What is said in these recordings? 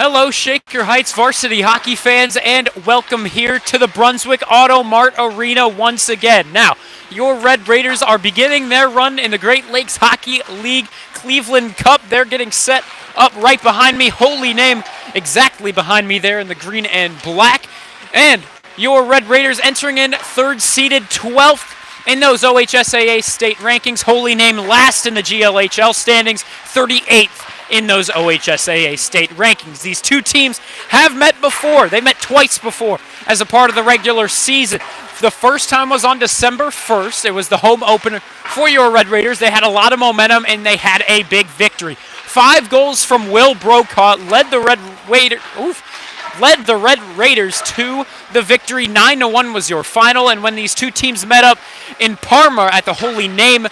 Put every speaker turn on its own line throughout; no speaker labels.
Hello, Shaker Heights varsity hockey fans, and welcome here to the Brunswick Auto Mart Arena once again. Now, your Red Raiders are beginning their run in the Great Lakes Hockey League Cleveland Cup. They're getting set up right behind me. Holy name, exactly behind me there in the green and black. And your Red Raiders entering in third-seeded 12th in those OHSAA state rankings. Holy name last in the GLHL standings, 38th in those OHSAA state rankings. These two teams have met before. They met twice before as a part of the regular season. The first time was on December 1st. It was the home opener for your Red Raiders. They had a lot of momentum, and they had a big victory. 5 goals from Will Brokaw led the Red Raiders to the victory. 9-1 was your final, and when these two teams met up in Parma at the Holy Name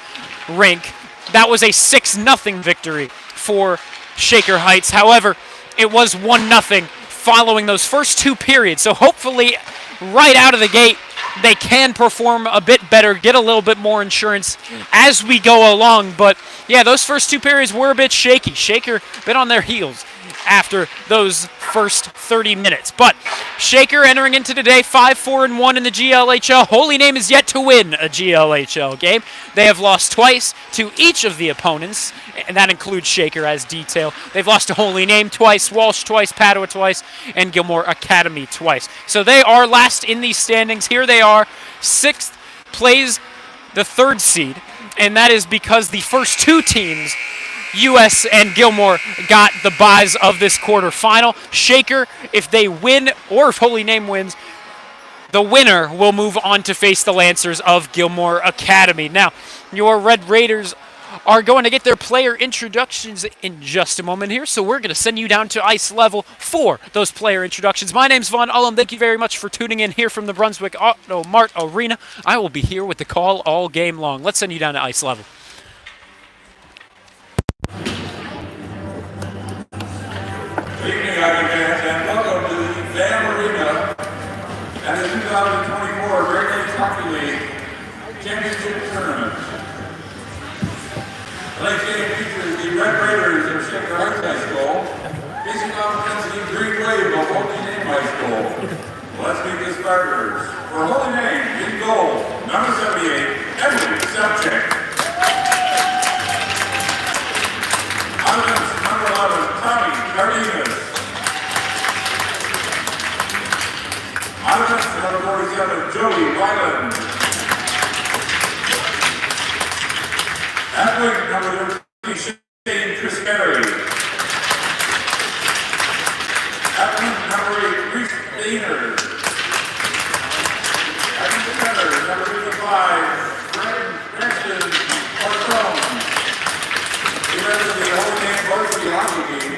rink, that was a 6-0 victory for Shaker Heights. However, it was 1-0 following those first 2 periods. So hopefully, right out of the gate, they can perform a bit better, get a little bit more insurance as we go along. But yeah, those first 2 periods were a bit shaky. Shaker a bit on their heels after those first 30 minutes. But Shaker entering into today 5-4-1 in the GLHL. Holy Name is yet to win a GLHL game. They have lost twice to each of the opponents, and that includes Shaker as detail. They've lost to Holy Name twice, Walsh twice, Padua twice, and Gilmore Academy twice. So they are last in these standings. Here they are. 6th plays the 3rd seed, and that is because the first 2 teams, US and Gilmore, got the buys of this quarterfinal. Shaker, if they win or if Holy Name wins, the winner will move on to face the Lancers of Gilmore Academy. Now, your Red Raiders are going to get their player introductions in just a moment here, so we're going to send you down to ice level for those player introductions. My name's Vaughn Ullum. Thank you very much for tuning in here from the Brunswick Auto Mart Arena. I will be here with the call all game long. Let's send you down to ice level.
Good evening, hockey fans, and welcome to the Van Arena and the 2024 Great Lakes Hockey League Championship Tournament. Tonight's game features the Red Raiders of Shaker Heights High School facing off against the Green Wave of Holy Name High School. Let's meet the starters. For Holy Name, in goal, number 78, Emily Subcheck. Offense, number 11, Tommy Cardenas. Offense, number 47, Joey Wyland. Athlete, number 13, Shane Triscari. Athlete, number 8, Reese Dainer. Athlete center, number 55, Braxton Ortone. The rest of the Holy Name Varsity hockey team,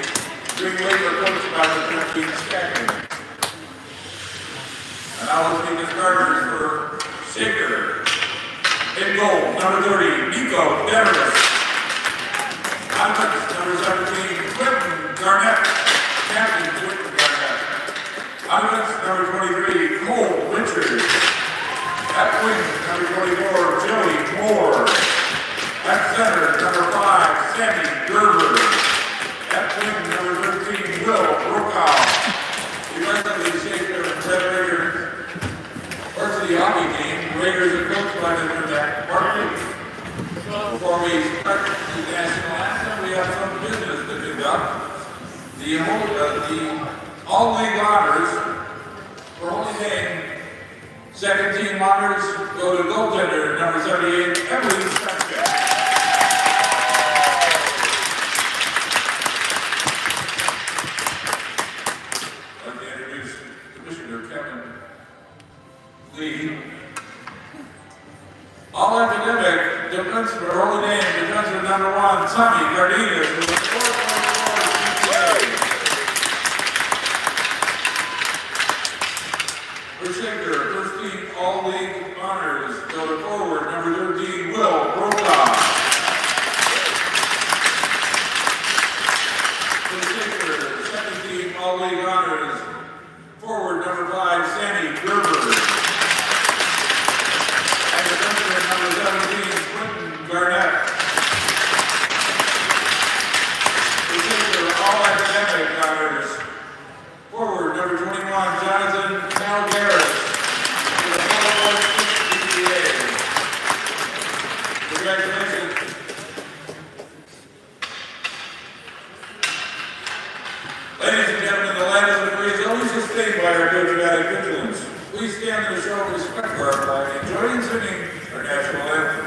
Green Lake are coached by the 13 Stacking. And now let's meet the starters for Shaker. In goal, number 30, Nico Deveris. Offense, number 17, Quentin Garnett. Captain Quentin Garnett. Offense, number 23, Cole Richards. At wing, number 24, Joey Moore. At center, number 5, Sammy Gerber. At wing, number 13, Will Brokaw. The rest of the Shaker Red Raiders varsity hockey team, the Raiders are coached by the Varsity. Before we start the national anthem, we have some business to conduct. The all-league honors for Holy Name, second team honors go to goaltender number 78, Emily Subcheck. I'd like to introduce Commissioner Kevin Lee. All academic defense for Holy Name, defenseman number 1, Tommy Cardenas, with a 4.4 GPA. For Shaker, first team all-league honors go to forward number 13, Will Brokaw. For Shaker, second team all-league honors, forward number 5, Sammy Gerber. And defenseman number 17, Quentin Garnett. For Shaker, all academic honors, Congratulations. Ladies and gentlemen, the land of the free is always sustained by our patriotic vigilance. Please stand to show respect for our flag and join in singing our national anthem.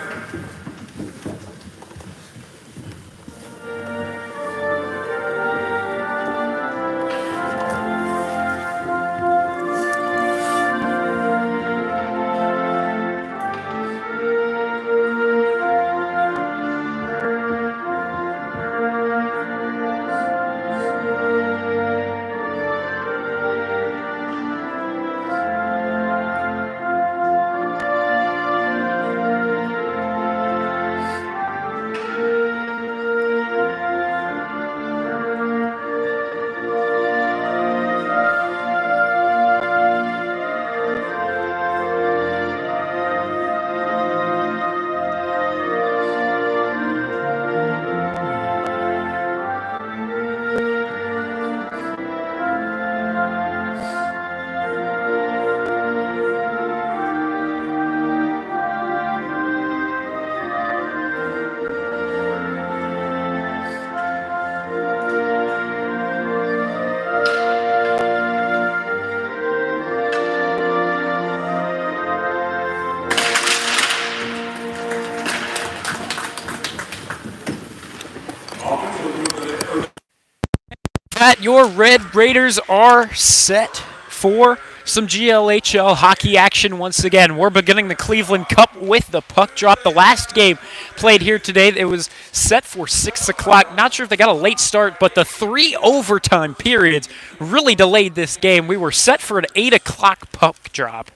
That your Red Raiders are set for some GLHL hockey action once again. We're beginning the Cleveland Cup with the puck drop. The last game played here today, it was set for 6 o'clock. Not sure if they got a late start, but the 3 overtime periods really delayed this game. We were set for an 8 o'clock puck drop,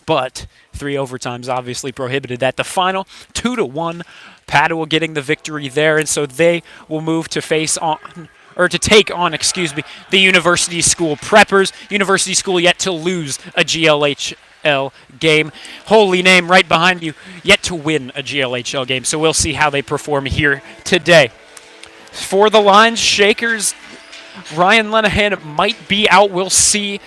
but 3 overtimes obviously prohibited that. The final 2-1, Padua getting the victory there, and so they will move to take on, the University School Preppers. University School yet to lose a GLHL game. Holy Name right behind you, yet to win a GLHL game. So we'll see how they perform here today. For the Lines Shakers, Ryan Lenahan might be out. We'll see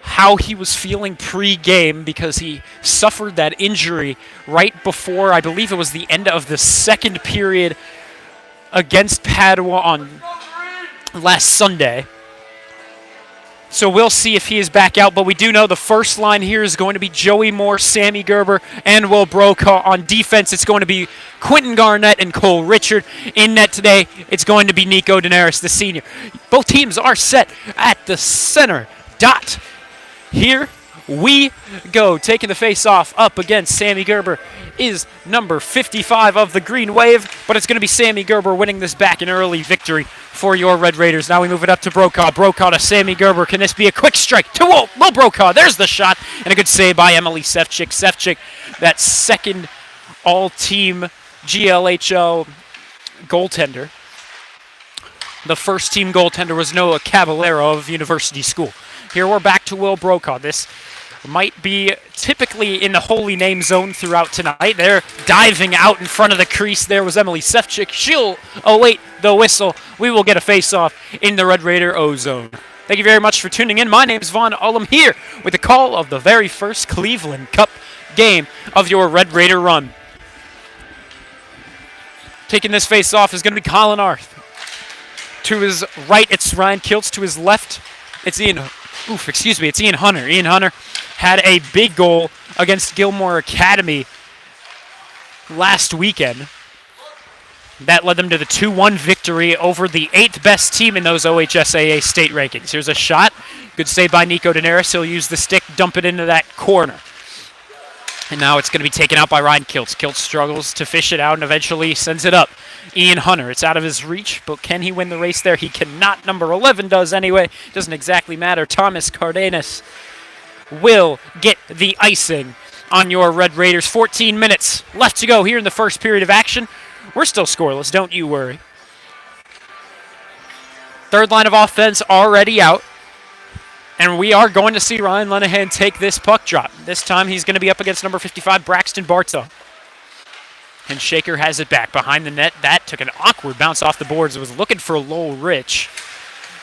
how he was feeling pre-game because he suffered that injury right before, I believe it was the end of the second period against Padua on last Sunday. So we'll see if he is back out, but we do know the first line here is going to be Joey Moore, Sammy Gerber, and Will Brokaw. On defense, it's going to be Quentin Garnett and Cole Richard. In net today, it's going to be Nico Daenerys, the senior. Both teams are set at the center dot. Here we go. Taking the face-off up against Sammy Gerber is number 55 of the Green Wave, but it's going to be Sammy Gerber winning this back, an early victory for your Red Raiders. Now we move it up to Brokaw. Brokaw to Sammy Gerber. Can this be a quick strike to Will Brokaw? There's the shot, and a good save by Emily Sefcik. Sefcik, that second all-team GLHL goaltender. The first team goaltender was Noah Caballero of University School. Here we're back to Will Brokaw. This might be typically in the Holy Name zone throughout tonight. They're diving out in front of the crease. There was Emily Sefcik. She'll await the whistle. We will get a face-off in the Red Raider O zone. Thank you very much for tuning in. My name is Vaughn Ullum here with the call of the very first Cleveland Cup game of your Red Raider run. Taking this face-off is going to be Colin Arth. To his right, it's Ryan Kiltz. To his left, it's Ian Hunter. Ian Hunter had a big goal against Gilmore Academy last weekend. That led them to the 2-1 victory over the 8th best team in those OHSAA state rankings. Here's a shot. Good save by Nico Daenerys. He'll use the stick, dump it into that corner. And now it's going to be taken out by Ryan Kiltz. Kiltz struggles to fish it out and eventually sends it up. Ian Hunter, it's out of his reach, but can he win the race there? He cannot. Number 11 does anyway. Doesn't exactly matter. Thomas Cardenas will get the icing on your Red Raiders. 14 minutes left to go here in the first period of action. We're still scoreless, don't you worry. Third line of offense already out. And we are going to see Ryan Lenahan take this puck drop. This time he's going to be up against number 55, Braxton Bartow. And Shaker has it back behind the net. That took an awkward bounce off the boards. It was looking for Lowell Rich.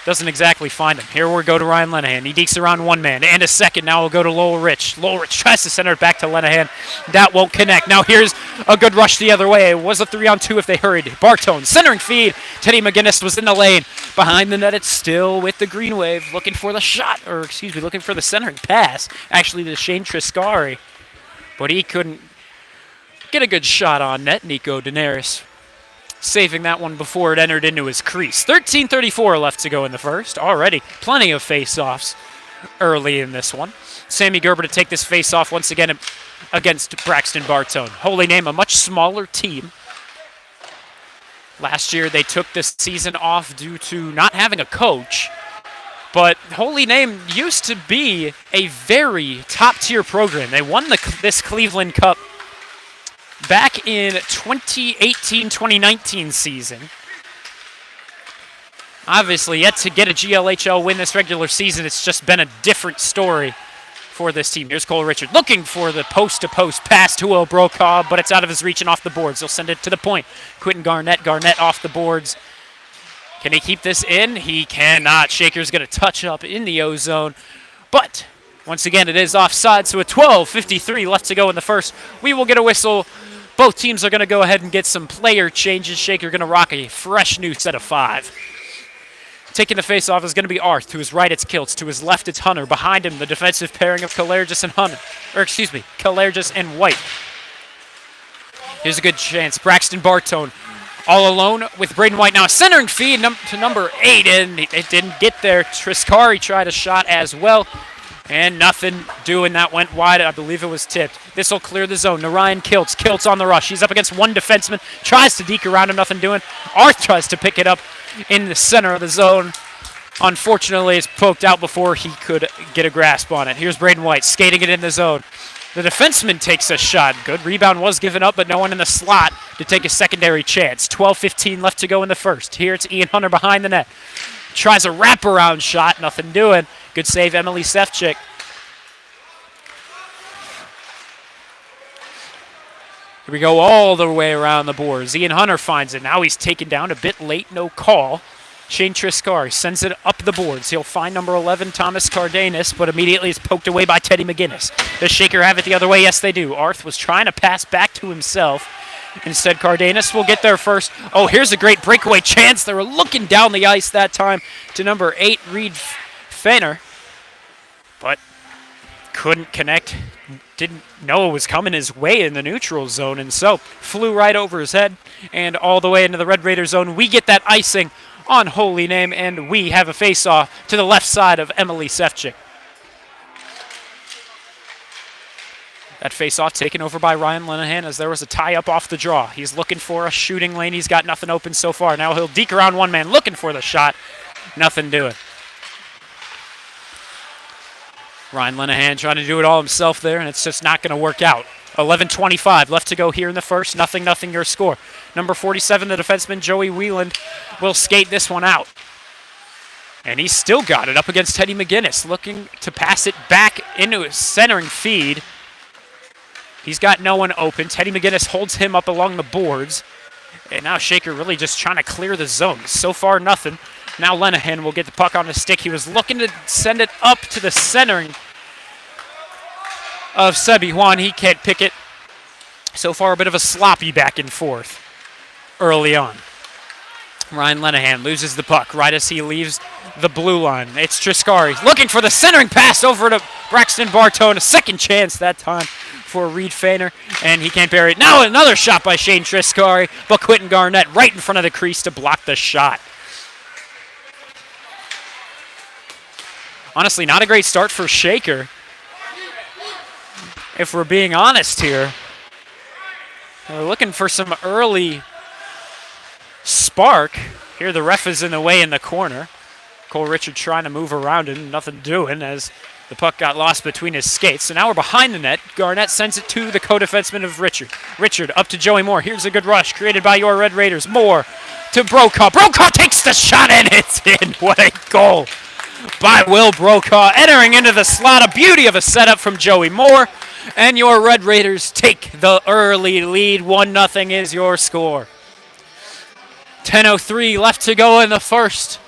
Doesn't exactly find him. Here we go to Ryan Lenahan. He dekes around one man and a second. Now we'll go to Lowell Rich. Lowell Rich tries to center it back to Lenahan. That won't connect. Now here's A good rush the other way. It was a 3-on-2 if they hurried. Bartone, centering feed. Teddy McGinnis was in the lane. Behind the net, it's still with the green wave, looking for the shot, or excuse me, looking for the centering pass. Actually, to Shane Triscari. But he couldn't get a good shot on net. Nico Daenerys saving that one before it entered into his crease. 13:34 left to go in the first. Already plenty of face-offs early in this one. Sammy Gerber to take this face-off once again against Braxton Bartone. Holy Name, a much smaller team. Last year they took this season off due to not having a coach. But Holy Name used to be a very top-tier program. They won this Cleveland Cup back in 2018-2019 season. Obviously, yet to get a GLHL win this regular season. It's just been a different story for this team. Here's Cole Richard looking for the post-to-post pass to Will Brokaw, but it's out of his reach and off the boards. He'll send it to the point. Quentin Garnett. Garnett off the boards. Can he keep this in? He cannot. Shaker's going to touch up in the O-zone. But once again, it is offside, so a 12:53 left to go in the first. We will get a whistle. Both teams are going to go ahead and get some player changes. Shaker going to rock a fresh new set of 5. Taking the face-off is going to be Arth. To his right, it's Kiltz. To his left, it's Hunter. Behind him, the defensive pairing of Kalergis and Hunter. Or, excuse me, Kalergis and White. Here's a good chance. Braxton Bartone all alone with Braden White. Now a centering feed to number 8, and it didn't get there. Triscari tried a shot as well, and nothing doing. That went wide. I believe it was tipped. This will clear the zone. Narayan Kiltz. Kiltz on the rush. He's up against one defenseman. Tries to deke around him. Nothing doing. Arth tries to pick it up in the center of the zone. Unfortunately, it's poked out before he could get a grasp on it. Here's Braden White skating it in the zone. The defenseman takes a shot. Good rebound was given up, but no one in the slot to take a secondary chance. 12:15 left to go in the first. Here it's Ian Hunter behind the net. Tries a wraparound shot. Nothing doing. Good save, Emily Sefcik. Here we go all the way around the boards. Ian Hunter finds it. Now he's taken down a bit late. No call. Shane Triscari sends it up the boards. He'll find number 11, Thomas Cardenas, but immediately is poked away by Teddy McGinnis. Does Shaker have it the other way? Yes, they do. Arth was trying to pass back to himself. Instead, Cardenas will get there first. Oh, here's a great breakaway chance. They were looking down the ice that time to number 8, Reed Fenner, but couldn't connect. Didn't know it was coming his way in the neutral zone, and so flew right over his head and all the way into the Red Raider zone. We get that icing on Holy Name, and we have a face-off to the left side of Emily Sefcik. That face-off taken over by Ryan Lenahan as there was a tie-up off the draw. He's looking for a shooting lane. He's got nothing open so far. Now he'll deke around one man looking for the shot. Nothing doing. Ryan Lenahan trying to do it all himself there, and it's just not going to work out. 11:25 left to go here in the first. 0-0 your score. Number 47, the defenseman Joey Wieland, will skate this one out. And he's still got it up against Teddy McGinnis, looking to pass it back into his centering feed. He's got no one open. Teddy McGinnis holds him up along the boards. And now Shaker really just trying to clear the zone. So far, nothing. Now Lenahan will get the puck on his stick. He was looking to send it up to the centering of Sebi Juan. He can't pick it. So far, a bit of a sloppy back and forth early on. Ryan Lenahan loses the puck right as he leaves the blue line. It's Triscari looking for the centering pass over to Braxton Bartone. A second chance that time for Reed Fainer, and he can't bury it. Now another shot by Shane Triscari, but Quentin Garnett right in front of the crease to block the shot. Honestly, not a great start for Shaker, if we're being honest here. We're looking for some early spark. Here the ref is in the way in the corner. Cole Richard trying to move around him, nothing doing as the puck got lost between his skates. So now we're behind the net. Garnett sends it to the co-defenseman of Richard. Richard up to Joey Moore. Here's a good rush created by your Red Raiders. Moore to Brokaw. Brokaw takes the shot and it's in. What a goal by Will Brokaw, entering into the slot. A beauty of a setup from Joey Moore. And your Red Raiders take the early lead. 1-0 is your score. 10:03 left to go in the first.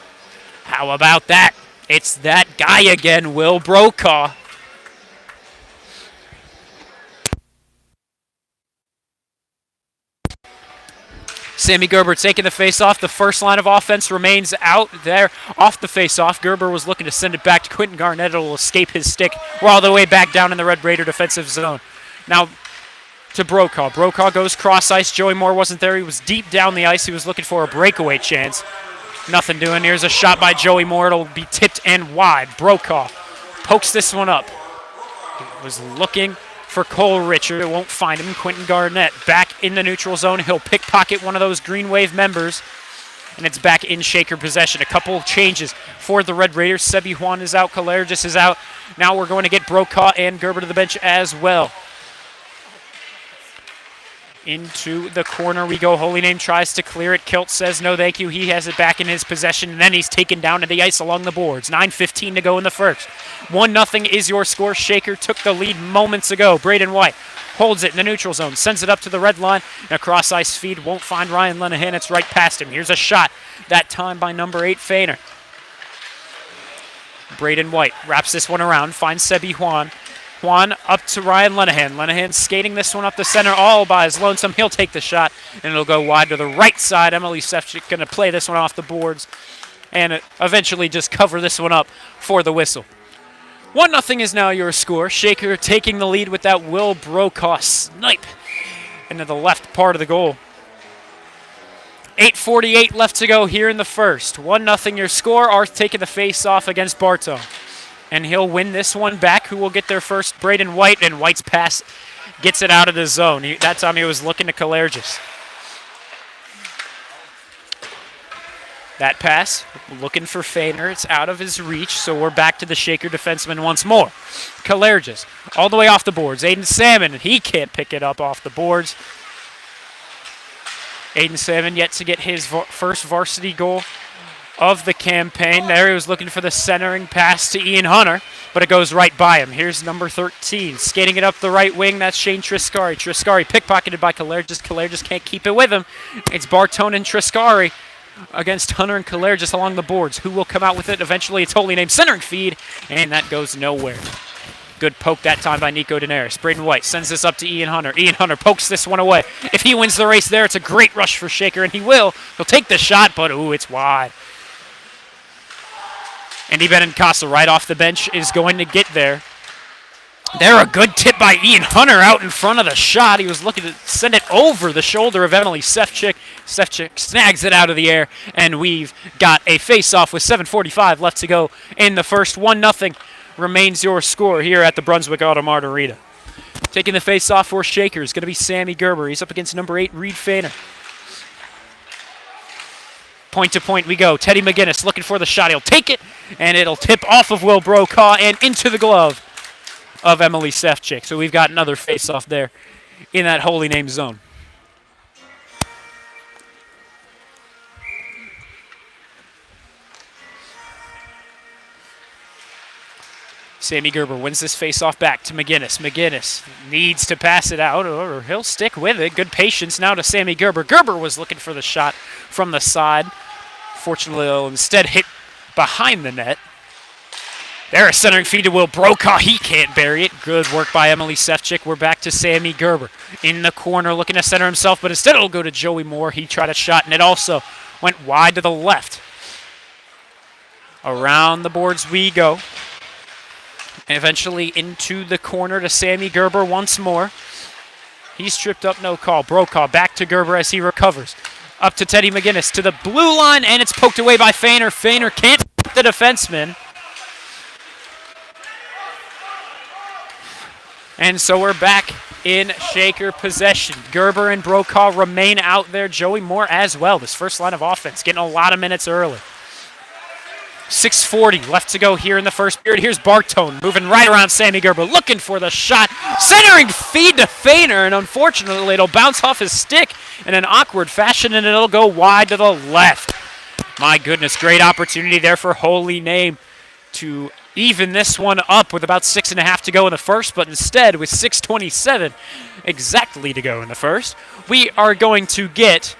How about that? It's that guy again, Will Brokaw. Sammy Gerber taking the face-off. The first line of offense remains out there off the face-off. Gerber was looking to send it back to Quentin Garnett. It will escape his stick. We're all the way back down in the Red Raider defensive zone. Now to Brokaw. Brokaw goes cross-ice. Joey Moore wasn't there. He was deep down the ice. He was looking for a breakaway chance. Nothing doing. Here's a shot by Joey Moore. It'll be tipped and wide. Brokaw pokes this one up. He was looking for Cole Richard. It won't find him. Quentin Garnett back in the neutral zone. He'll pickpocket one of those Green Wave members, and it's back in Shaker possession. A couple changes for the Red Raiders. Sebi Juan is out. Kalergis is out. Now we're going to get Brokaw and Gerber to the bench as well. Into the corner we go. Holy Name tries to clear it. Kilt says no thank you. He has it back in his possession, and then he's taken down to the ice along the boards. 9:15 to go in the first. 1-0 is your score. Shaker took the lead moments ago. Braden White holds it in the neutral zone, sends it up to the red line. A cross-ice feed won't find Ryan Lenahan. It's right past him. Here's a shot, that time by number 8, Feiner. Braden White wraps this one around, finds Sebi Juan. Juan up to Ryan Lenahan. Lenahan skating this one up the center all by his lonesome. He'll take the shot, and it'll go wide to the right side. Emily Sefcik going to play this one off the boards and eventually just cover this one up for the whistle. 1-0 is now your score. Shaker taking the lead with that Will Brokaw snipe into the left part of the goal. 8:48 left to go here in the first. 1-0 your score. Arth taking the face-off against Bartow. And he'll win this one back. Who will get their first? Braden White, and White's pass gets it out of the zone. That time he was looking to Kalergis. That pass, looking for Feiner. It's out of his reach, so we're back to the Shaker defenseman once more. Kalergis, all the way off the boards. Aiden Salmon, he can't pick it up off the boards. Aiden Salmon yet to get his first varsity goal of the campaign. There he was looking for the centering pass to Ian Hunter, but it goes right by him. Here's number 13, skating it up the right wing. That's Shane Triscari. Triscari pickpocketed by Kalergis. Kalergis can't keep it with him. It's Bartone and Triscari against Hunter and Kalergis along the boards. Who will come out with it? Eventually it's Holy Name centering feed, and that goes nowhere. Good poke that time by Nico Daenerys. Braden White sends this up to Ian Hunter. Ian Hunter pokes this one away. If he wins the race there, it's a great rush for Shaker, and he will. He'll take the shot, but ooh, it's wide. Andy Benincasa right off the bench is going to get there. There, a good tip by Ian Hunter out in front of the shot. He was looking to send it over the shoulder of Emily Sefcik. Sefcik snags it out of the air, and we've got a face-off with 7:45 left to go in the first. 1-0 remains your score here at the Brunswick Automart Arena. Taking the face-off for Shaker is going to be Sammy Gerber. He's up against number 8, Reed Feiner. Point to point we go. Teddy McGinnis looking for the shot. He'll take it, and it'll tip off of Will Brokaw and into the glove of Emily Sefcik. So we've got another face-off there in that Holy Name zone. Sammy Gerber wins this face-off back to McGinnis. McGinnis needs to pass it out, or he'll stick with it. Good patience now to Sammy Gerber. Gerber was looking for the shot from the side. Fortunately, he'll instead hit behind the net. There, a centering feed to Will Brokaw. He can't bury it. Good work by Emily Sefcik. We're back to Sammy Gerber in the corner looking to center himself, but instead it'll go to Joey Moore. He tried a shot, and it also went wide to the left. Around the boards we go. And eventually into the corner to Sammy Gerber once more. He's tripped up, no call. Brokaw back to Gerber as he recovers. Up to Teddy McGinnis to the blue line, and it's poked away by Feiner. Feiner can't the defenseman. And so we're back in Shaker possession. Gerber and Brokaw remain out there. Joey Moore as well. This first line of offense getting a lot of minutes early. 6:40 left to go here in the first period. Here's Bartone moving right around Sammy Gerber, looking for the shot. Centering feed to Feiner, and unfortunately it'll bounce off his stick in an awkward fashion, and it'll go wide to the left. My goodness, great opportunity there for Holy Name to even this one up with about 6.5 to go in the first, but instead with 6:27 exactly to go in the first, we are going to get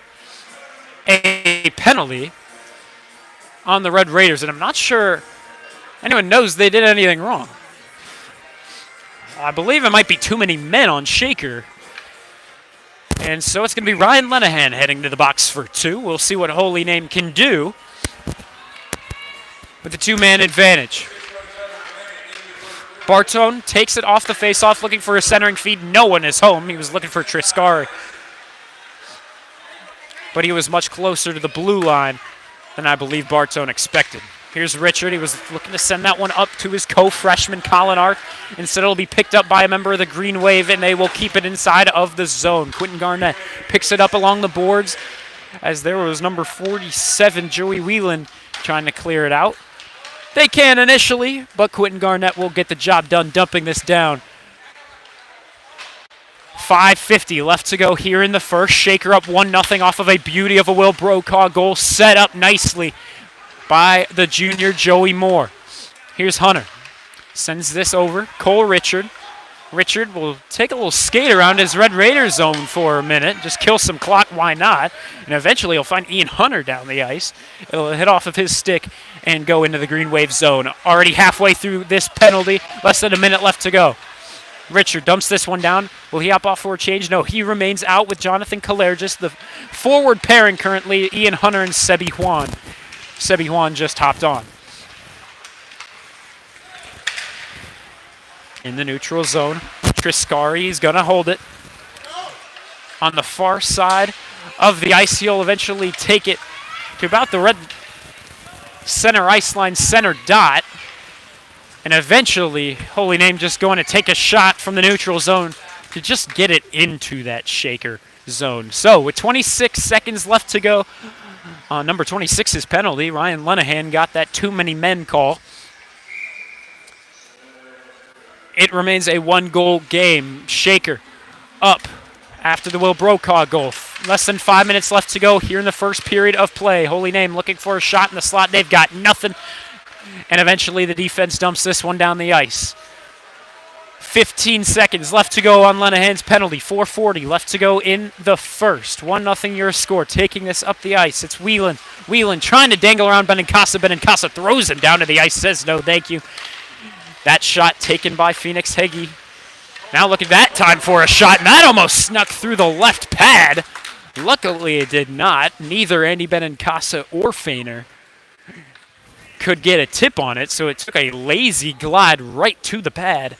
a penalty on the Red Raiders, and I'm not sure anyone knows they did anything wrong. I believe it might be too many men on Shaker. And so it's going to be Ryan Lenahan heading to the box for 2. We'll see what Holy Name can do with the 2-man advantage. Bartone takes it off the faceoff, looking for a centering feed. No one is home. He was looking for Triscari, but he was much closer to the blue line than I believe Bartone expected. Here's Richard. He was looking to send that one up to his co-freshman, Colin Ark. Instead, it'll be picked up by a member of the Green Wave, and they will keep it inside of the zone. Quentin Garnett picks it up along the boards, as there was number 47, Joey Whelan, trying to clear it out. They can initially, but Quentin Garnett will get the job done, dumping this down. 5:50 left to go here in the first. Shaker up 1-0 off of a beauty of a Will Brokaw goal, set up nicely by the junior Joey Moore. Here's Hunter. Sends this over. Cole Richard. Richard will take a little skate around his Red Raider zone for a minute. Just kill some clock, why not? And eventually he'll find Ian Hunter down the ice. It'll hit off of his stick and go into the Green Wave zone. Already halfway through this penalty. Less than a minute left to go. Richard dumps this one down. Will he hop off for a change? No, he remains out with Jonathan Kalergis. The forward pairing currently, Ian Hunter and Sebi Juan. Sebi Juan just hopped on. In the neutral zone, Triscari is going to hold it. On the far side of the ice, he'll eventually take it to about the red center ice line, center dot. And eventually, Holy Name just going to take a shot from the neutral zone to just get it into that shaker zone. So with 26 seconds left to go, number 26's penalty, Ryan Lenahan got that too many men call. It remains a 1-goal game. Shaker up after the Will Brokaw goal. Less than 5 minutes left to go here in the first period of play. Holy Name looking for a shot in the slot. They've got nothing. And eventually the defense dumps this one down the ice. 15 seconds left to go on Lenahan's penalty. 4:40 left to go in the first. 1-0 your score. Taking this up the ice. It's Whelan. Whelan trying to dangle around Benincasa. Benincasa throws him down to the ice. Says no, thank you. That shot taken by Phoenix Heggie. Now look at that time for a shot. And that almost snuck through the left pad. Luckily it did not. Neither Andy Benincasa or Feiner could get a tip on it, so it took a lazy glide right to the pad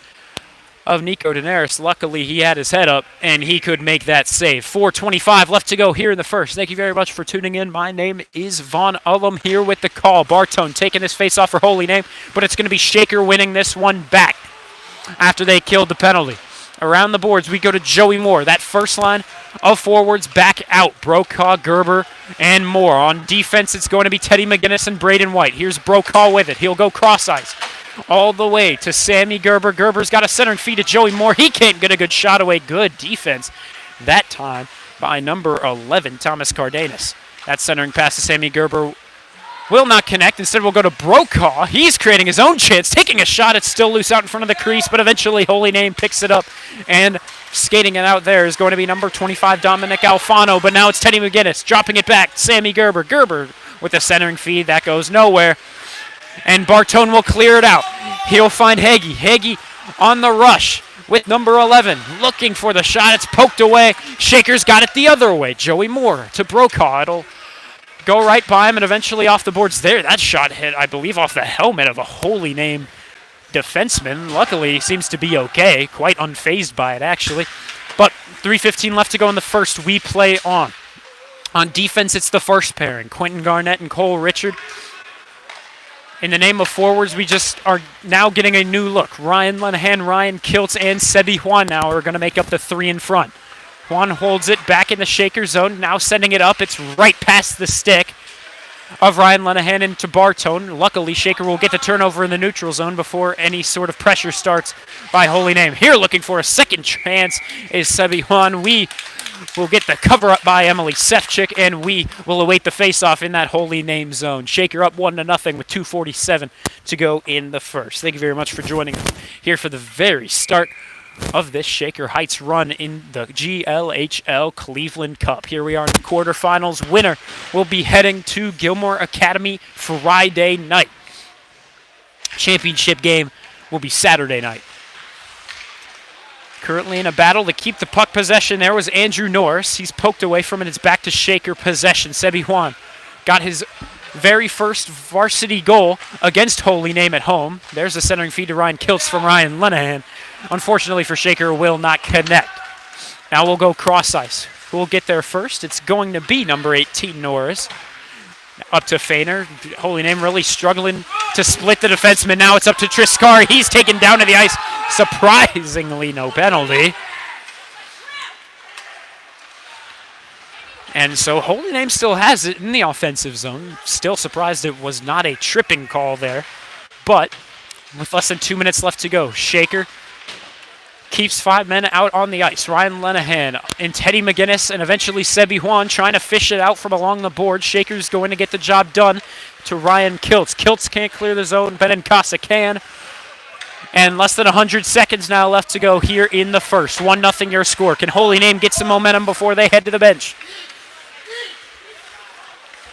of Nico Daenerys. Luckily, he had his head up, and he could make that save. 4:25 left to go here in the first. Thank you very much for tuning in. My name is Vaughn Ullum here with the call. Bartone taking this face-off for Holy Name, but it's going to be Shaker winning this one back after they killed the penalty. Around the boards, we go to Joey Moore. That first line of forwards back out. Brokaw, Gerber, and Moore. On defense, it's going to be Teddy McGinnis and Braden White. Here's Brokaw with it. He'll go cross-ice all the way to Sammy Gerber. Gerber's got a centering feed to Joey Moore. He can't get a good shot away. Good defense that time by number 11, Thomas Cardenas. That centering pass to Sammy Gerber will not connect. Instead, we'll go to Brokaw. He's creating his own chance, taking a shot. It's still loose out in front of the crease, but eventually Holy Name picks it up, and skating it out there is going to be number 25, Dominic Alfano, but now it's Teddy McGinnis dropping it back. Sammy Gerber. Gerber with a centering feed. That goes nowhere, and Bartone will clear it out. He'll find Heggie. Heggie on the rush with number 11, looking for the shot. It's poked away. Shaker's got it the other way. Joey Moore to Brokaw. It'll go right by him and eventually off the boards there. That shot hit, I believe, off the helmet of a Holy Name defenseman. Luckily, he seems to be okay. Quite unfazed by it, actually. But 3:15 left to go in the first. We play on. On defense, it's the first pairing. Quentin Garnett and Cole Richard. In the name of forwards, we just are now getting a new look. Ryan Lenahan, Ryan Kiltz, and Sebi Juan now are going to make up the three in front. Juan holds it back in the shaker zone, now sending it up. It's right past the stick of Ryan Lenahan into Bartone. Luckily, Shaker will get the turnover in the neutral zone before any sort of pressure starts by Holy Name. Here looking for a second chance is Sebi Juan. We will get the cover up by Emily Sefcik, and we will await the faceoff in that Holy Name zone. Shaker up 1-0 with 2:47 to go in the first. Thank you very much for joining us here for the very start of this Shaker Heights run in the GLHL Cleveland Cup. Here we are in the quarterfinals. Winner will be heading to Gilmore Academy Friday night. Championship game will be Saturday night. Currently in a battle to keep the puck possession. There was Andrew Norris. He's poked away from it. It's back to Shaker possession. Sebi Juan got his very first varsity goal against Holy Name at home. There's a centering feed to Ryan Kiltz from Ryan Lenahan. Unfortunately for Shaker, will not connect. Now we'll go cross ice. Who will get there first? It's going to be number 18, Norris. Up to Feiner. Holy Name really struggling to split the defenseman. Now it's up to Triscar. He's taken down to the ice. Surprisingly, no penalty. And so Holy Name still has it in the offensive zone. Still surprised it was not a tripping call there. But with less than 2 minutes left to go, Shaker keeps 5 men out on the ice. Ryan Lenahan and Teddy McGinnis and eventually Sebi Juan trying to fish it out from along the board. Shaker's going to get the job done to Ryan Kiltz. Kiltz can't clear the zone. Benincasa can. And less than 100 seconds now left to go here in the first. 1-0 your score. Can Holy Name get some momentum before they head to the bench?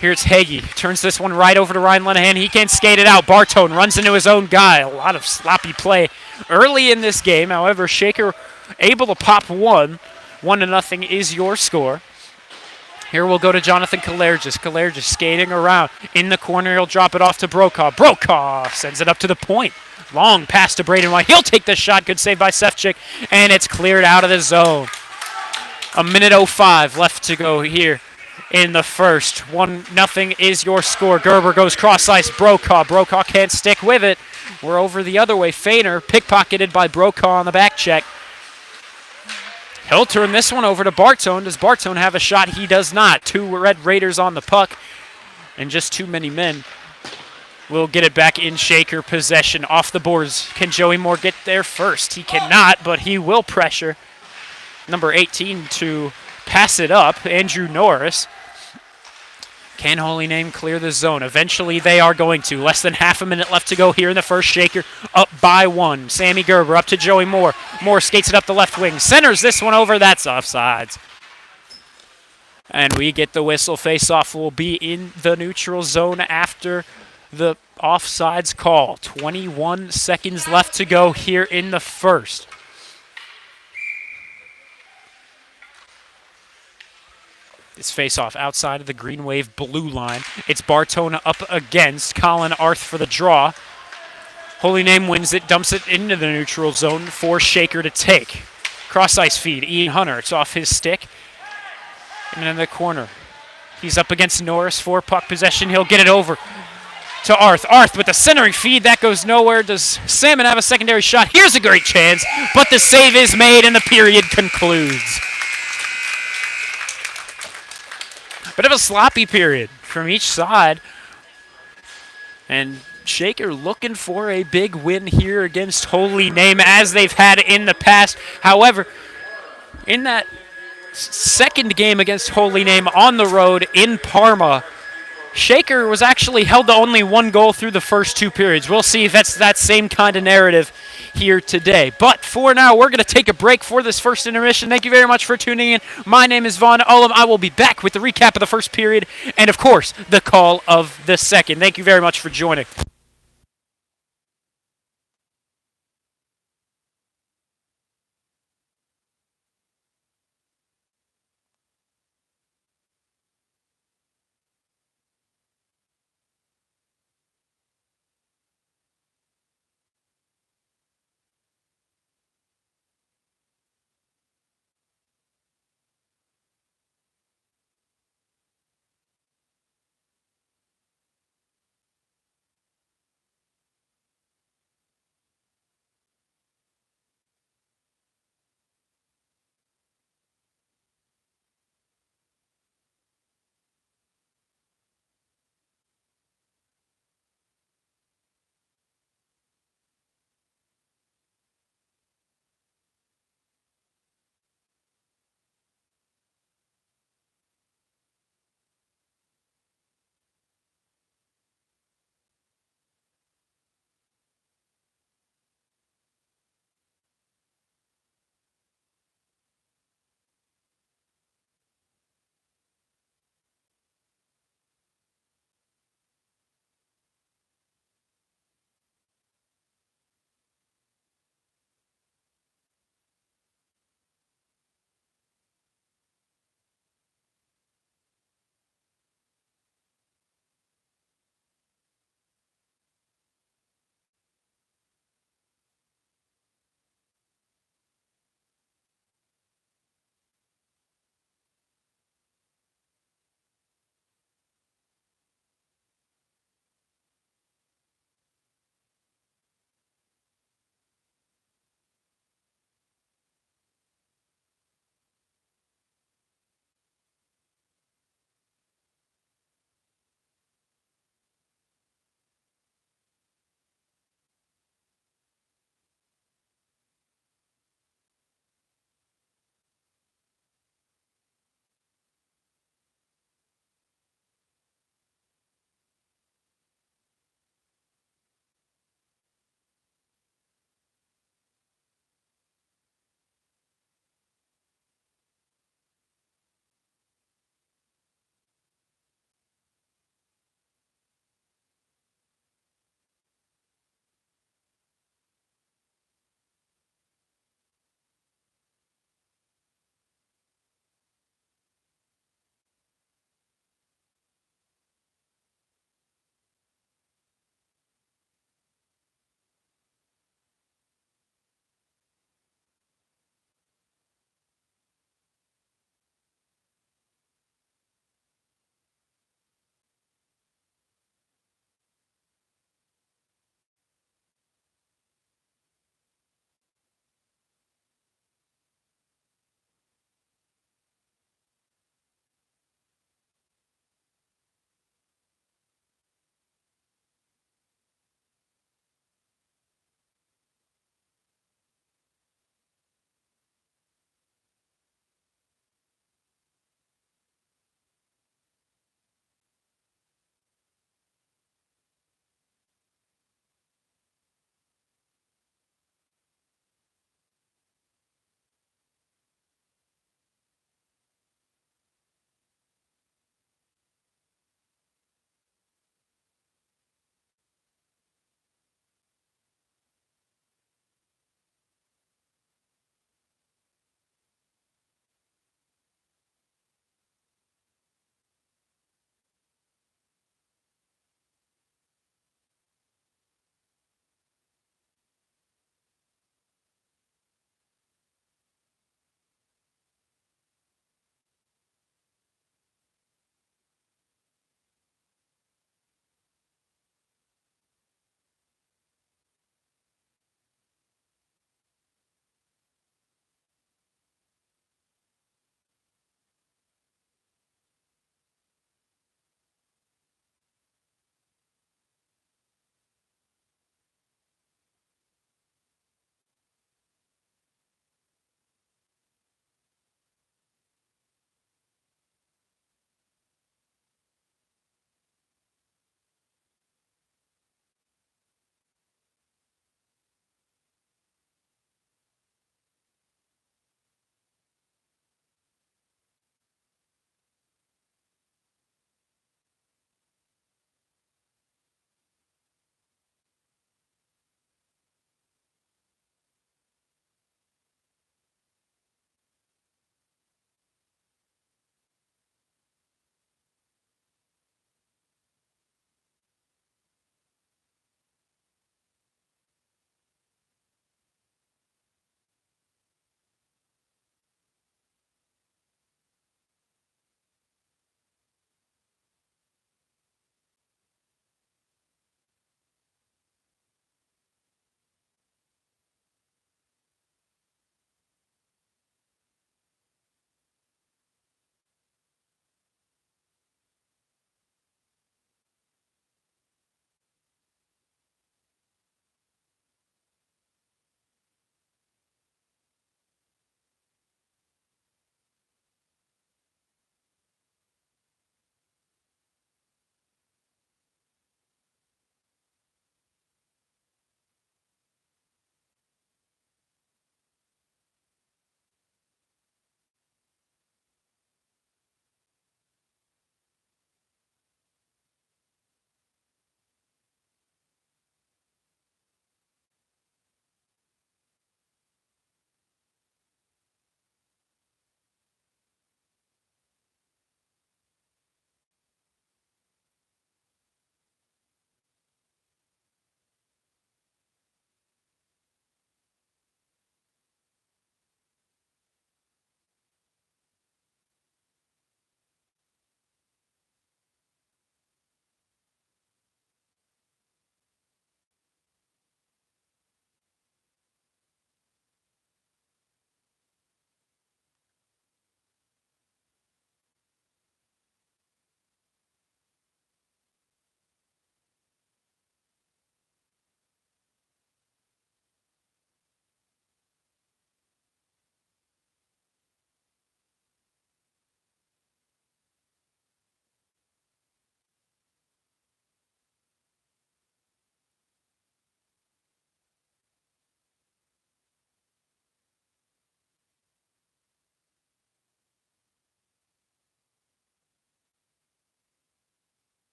Here's Hagee. Turns this one right over to Ryan Lenahan. He can't skate it out. Bartone runs into his own guy. A lot of sloppy play early in this game. However, Shaker able to pop one. 1-0 is your score. Here we'll go to Jonathan Kalergis. Kalergis skating around. In the corner, he'll drop it off to Brokaw. Brokaw sends it up to the point. Long pass to Braden White. He'll take the shot. Good save by Sefcik. And it's cleared out of the zone. 1:05 left to go here in the first. 1-0 is your score. Gerber goes cross ice. Brokaw. Brokaw can't stick with it. We're over the other way. Feiner pickpocketed by Brokaw on the back check. He'll turn this one over to Bartone. Does Bartone have a shot? He does not. 2 Red Raiders on the puck. And just too many men will get it back in Shaker possession. Off the boards. Can Joey Moore get there first? He cannot, but he will pressure number 18 to pass it up. Andrew Norris. Can Holy Name clear the zone? Eventually they are going to. Less than half a minute left to go here in the first. Shaker up by 1. Sammy Gerber up to Joey Moore. Moore skates it up the left wing. Centers this one over. That's offsides. And we get the whistle. Face-off will be in the neutral zone after the offsides call. 21 seconds left to go here in the first. This face-off outside of the green wave blue line. It's Bartone up against Colin Arth for the draw. Holy Name wins it, dumps it into the neutral zone for Shaker to take. Cross-ice feed, Ian Hunter. It's off his stick. And in the corner, he's up against Norris for puck possession. He'll get it over to Arth. Arth with the centering feed. That goes nowhere. Does Salmon have a secondary shot? Here's a great chance, but the save is made and the period concludes. Bit of a sloppy period from each side. And Shaker looking for a big win here against Holy Name as they've had in the past. However, in that second game against Holy Name on the road in Parma, Shaker was actually held to only 1 goal through the first 2 periods. We'll see if that's that same kind of narrative here today. But for now, we're going to take a break for this first intermission. Thank you very much for tuning in. My name is Vaughn Ullum. I will be back with the recap of the first period and, of course, the call of the second. Thank you very much for joining.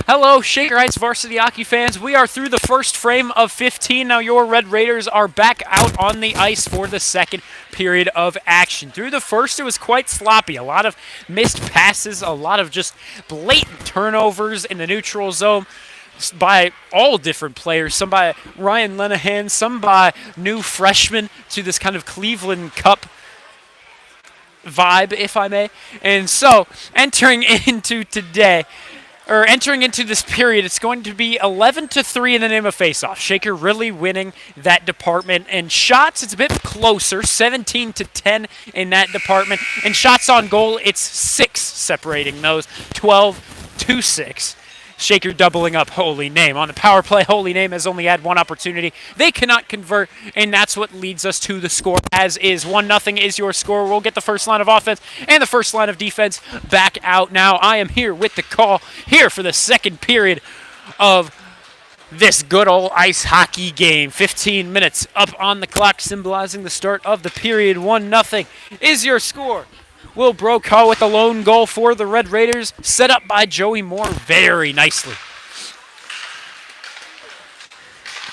Hello, Shaker Heights Varsity hockey fans. We are through the first frame of 15. Now your Red Raiders are back out on the ice for the second period of action. Through the first, it was quite sloppy. A lot of missed passes, a lot of just blatant turnovers in the neutral zone by all different players. Some by Ryan Lenahan, some by new freshmen to this kind of Cleveland Cup vibe, if I may. And so, entering into this period, it's going to be 11-3 in the name of faceoff. Shaker really winning that department. And shots, it's a bit closer, 17-10 in that department. And shots on goal, it's 6 separating those, 12-6. Shaker doubling up Holy Name. On the power play, Holy Name has only had one opportunity. They cannot convert, and that's what leads us to the score, as is. 1-0 is your score. We'll get the first line of offense and the first line of defense back out now. I am here with the call, here for the second period of this good old ice hockey game. 15 minutes up on the clock, symbolizing the start of the period. 1-0 is your score. Will Brokaw with the lone goal for the Red Raiders, set up by Joey Moore very nicely.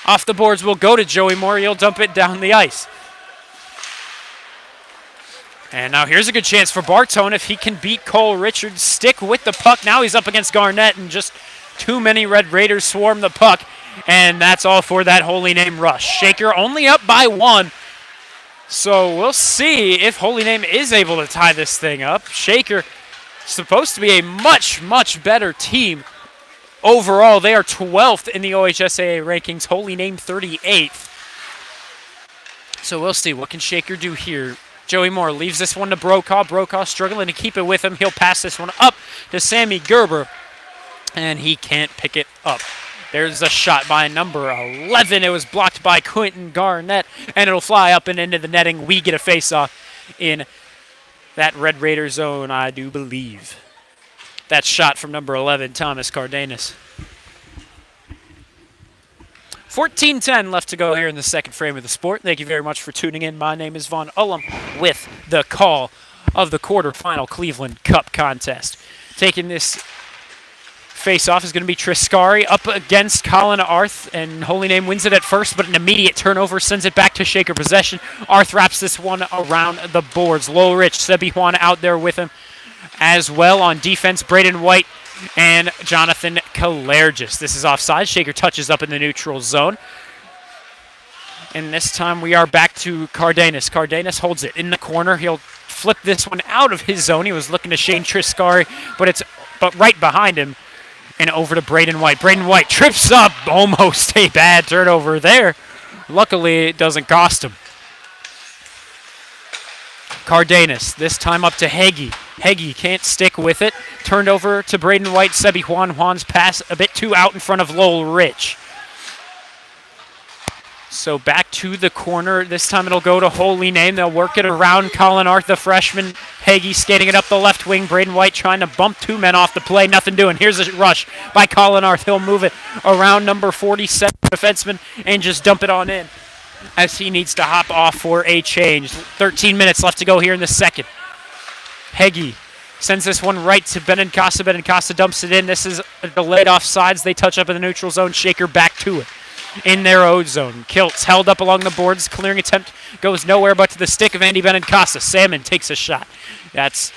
Off the boards will go to Joey Moore. He'll dump it down the ice. And now here's a good chance for Bartone if he can beat Cole Richards. Stick with the puck. Now he's up against Garnett, and just too many Red Raiders swarm the puck. And that's all for that Holy Name rush. Shaker only up by 1. So we'll see if Holy Name is able to tie this thing up. Shaker supposed to be a much, much better team. Overall, they are 12th in the OHSAA rankings. Holy Name 38th. So we'll see. What can Shaker do here? Joey Moore leaves this one to Brokaw. Brokaw struggling to keep it with him. He'll pass this one up to Sammy Gerber, and he can't pick it up. There's a shot by number 11. It was blocked by Quentin Garnett, and it'll fly up and into the netting. We get a face-off in that Red Raider zone, I do believe. That shot from number 11, Thomas Cardenas. 14:10 left to go here in the second frame of the sport. Thank you very much for tuning in. My name is Vaughn Ullum with the call of the quarterfinal Cleveland Cup contest. Taking this face-off is going to be Triscari up against Colin Arth, and Holy Name wins it at first, but an immediate turnover sends it back to Shaker possession. Arth wraps this one around the boards. Low Rich, Sebi Juan out there with him as well. On defense, Braden White and Jonathan Kalergis. This is offside. Shaker touches up in the neutral zone. And this time we are back to Cardenas. Cardenas holds it in the corner. He'll flip this one out of his zone. He was looking to Shane Triscari, but right behind him. And over to Braden White. Braden White trips up. Almost a bad turnover there. Luckily, it doesn't cost him. Cardenas, this time up to Heggie. Heggie can't stick with it. Turned over to Braden White. Sebi Juan. Juan's pass a bit too out in front of Lowell Rich. So back to the corner. This time it'll go to Holy Name. They'll work it around Colin Arth, the freshman. Heggie skating it up the left wing. Braden White trying to bump 2 men off the play. Nothing doing. Here's a rush by Colin Arth. He'll move it around number 47 defenseman and just dump it on in as he needs to hop off for a change. 13 minutes left to go here in the second. Heggie sends this one right to Benincasa. Benincasa dumps it in. This is a delayed offsides. They touch up in the neutral zone. Shaker back to it in their own zone. Kiltz held up along the boards. Clearing attempt goes nowhere but to the stick of Andy Benincasa. Salmon takes a shot. That's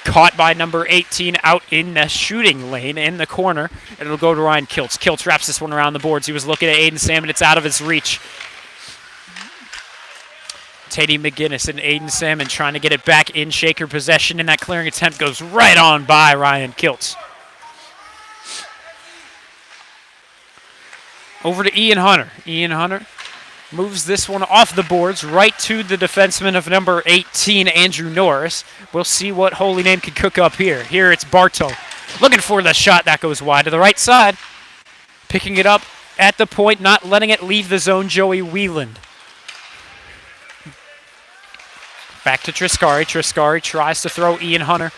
caught by number 18 out in the shooting lane in the corner. It'll go to Ryan Kiltz. Kiltz wraps this one around the boards. He was looking at Aiden Salmon. It's out of his reach. Teddy McGinnis and Aiden Salmon trying to get it back in Shaker possession, and that clearing attempt goes right on by Ryan Kiltz. Over to Ian Hunter. Ian Hunter moves this one off the boards right to the defenseman of number 18, Andrew Norris. We'll see what Holy Name can cook up here. Here it's Bartow looking for the shot. That goes wide to the right side. Picking it up at the point, not letting it leave the zone, Joey Wieland. Back to Triscari. Triscari tries to throw Ian Hunter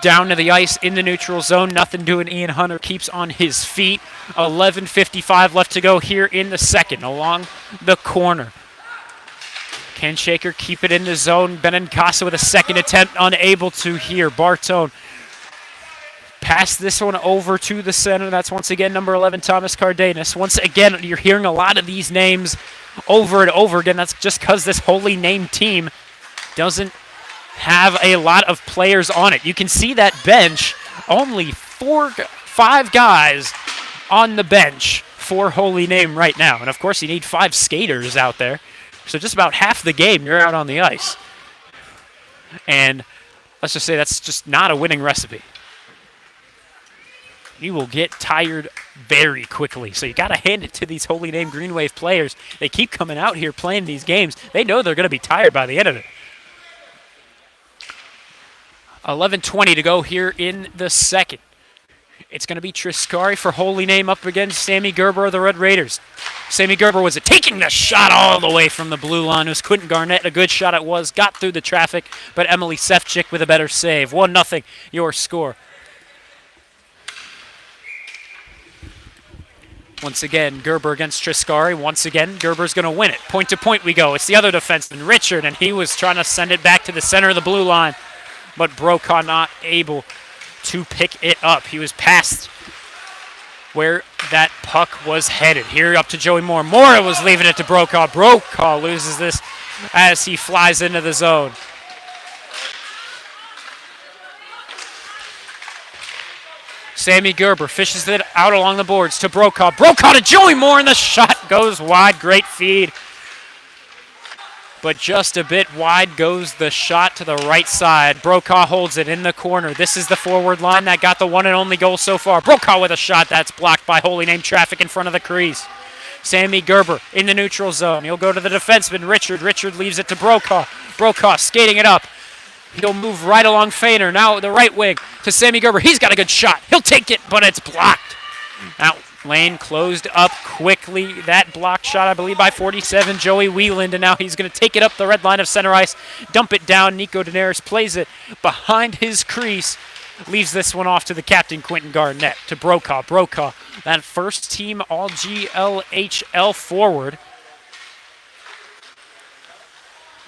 down to the ice in the neutral zone. Nothing doing. Ian Hunter keeps on his feet. 11:55 left to go here in the second along the corner. Can Shaker keep it in the zone? Benincasa with a second attempt, unable to here. Bartone Pass this one over to the center. That's once again number 11, Thomas Cardenas. Once again, you're hearing a lot of these names over and over again. That's just because this Holy Name team doesn't have a lot of players on it. You can see that bench, only 5 guys on the bench for Holy Name right now. And of course, you need 5 skaters out there. So just about half the game, you're out on the ice. And let's just say that's just not a winning recipe. You will get tired very quickly. So you got to hand it to these Holy Name Green Wave players. They keep coming out here playing these games. They know they're going to be tired by the end of it. 11:20 to go here in the second. It's going to be Triscari for Holy Name up against Sammy Gerber of the Red Raiders. Sammy Gerber was taking the shot all the way from the blue line. It was Quentin Garnett. A good shot it was. Got through the traffic, but Emily Sefcik with a better save. 1-0 your score. Once again, Gerber against Triscari. Once again, Gerber's going to win it. Point to point we go. It's the other defenseman, Richard, and he was trying to send it back to the center of the blue line, but Brokaw not able to pick it up. He was past where that puck was headed. Here up to Joey Moore. Moore was leaving it to Brokaw. Brokaw loses this as he flies into the zone. Sammy Gerber fishes it out along the boards to Brokaw. Brokaw to Joey Moore, and the shot goes wide. Great feed. But just a bit wide goes the shot to the right side. Brokaw holds it in the corner. This is the forward line that got the one and only goal so far. Brokaw with a shot that's blocked by Holy Name traffic in front of the crease. Sammy Gerber in the neutral zone. He'll go to the defenseman, Richard. Richard leaves it to Brokaw. Brokaw skating it up. He'll move right along Feiner. Now the right wing to Sammy Gerber. He's got a good shot. He'll take it, but it's blocked. Now lane closed up quickly. That blocked shot, I believe, by 47, Joey Wieland. And now he's going to take it up the red line of center ice, dump it down. Nico Daenerys plays it behind his crease. Leaves this one off to the captain, Quentin Garnett, to Brokaw. Brokaw, that first team all GLHL forward.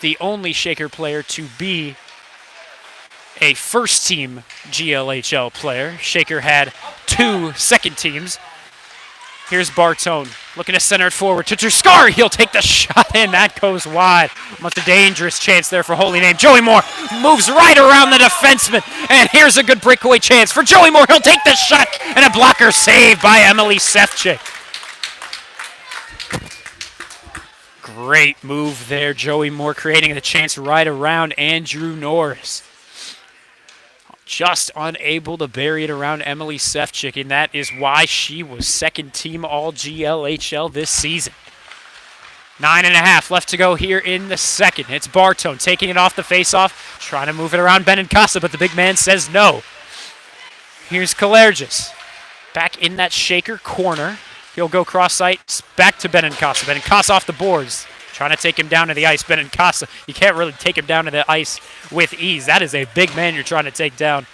The only Shaker player to be a first-team GLHL player. Shaker had 2 second teams. Here's Bartone looking to center it forward to Triscari. He'll take the shot in. That goes wide. Almost a dangerous chance there for Holy Name. Joey Moore moves right around the defenseman. And here's a good breakaway chance for Joey Moore. He'll take the shot, and a blocker save by Emily Sefcik. Great move there. Joey Moore creating the chance right around Andrew Norris. Just unable to bury it around Emily Sefcik, and that is why she was second team all GLHL this season. 9.5 left to go here in the second. It's Bartone taking it off the faceoff, trying to move it around Benincasa, but the big man says no. Here's Kalergis. Back in that Shaker corner. He'll go cross-site, back to Benincasa. Benincasa off the boards. Trying to take him down to the ice. Benincasa, you can't really take him down to the ice with ease. That is a big man you're trying to take down.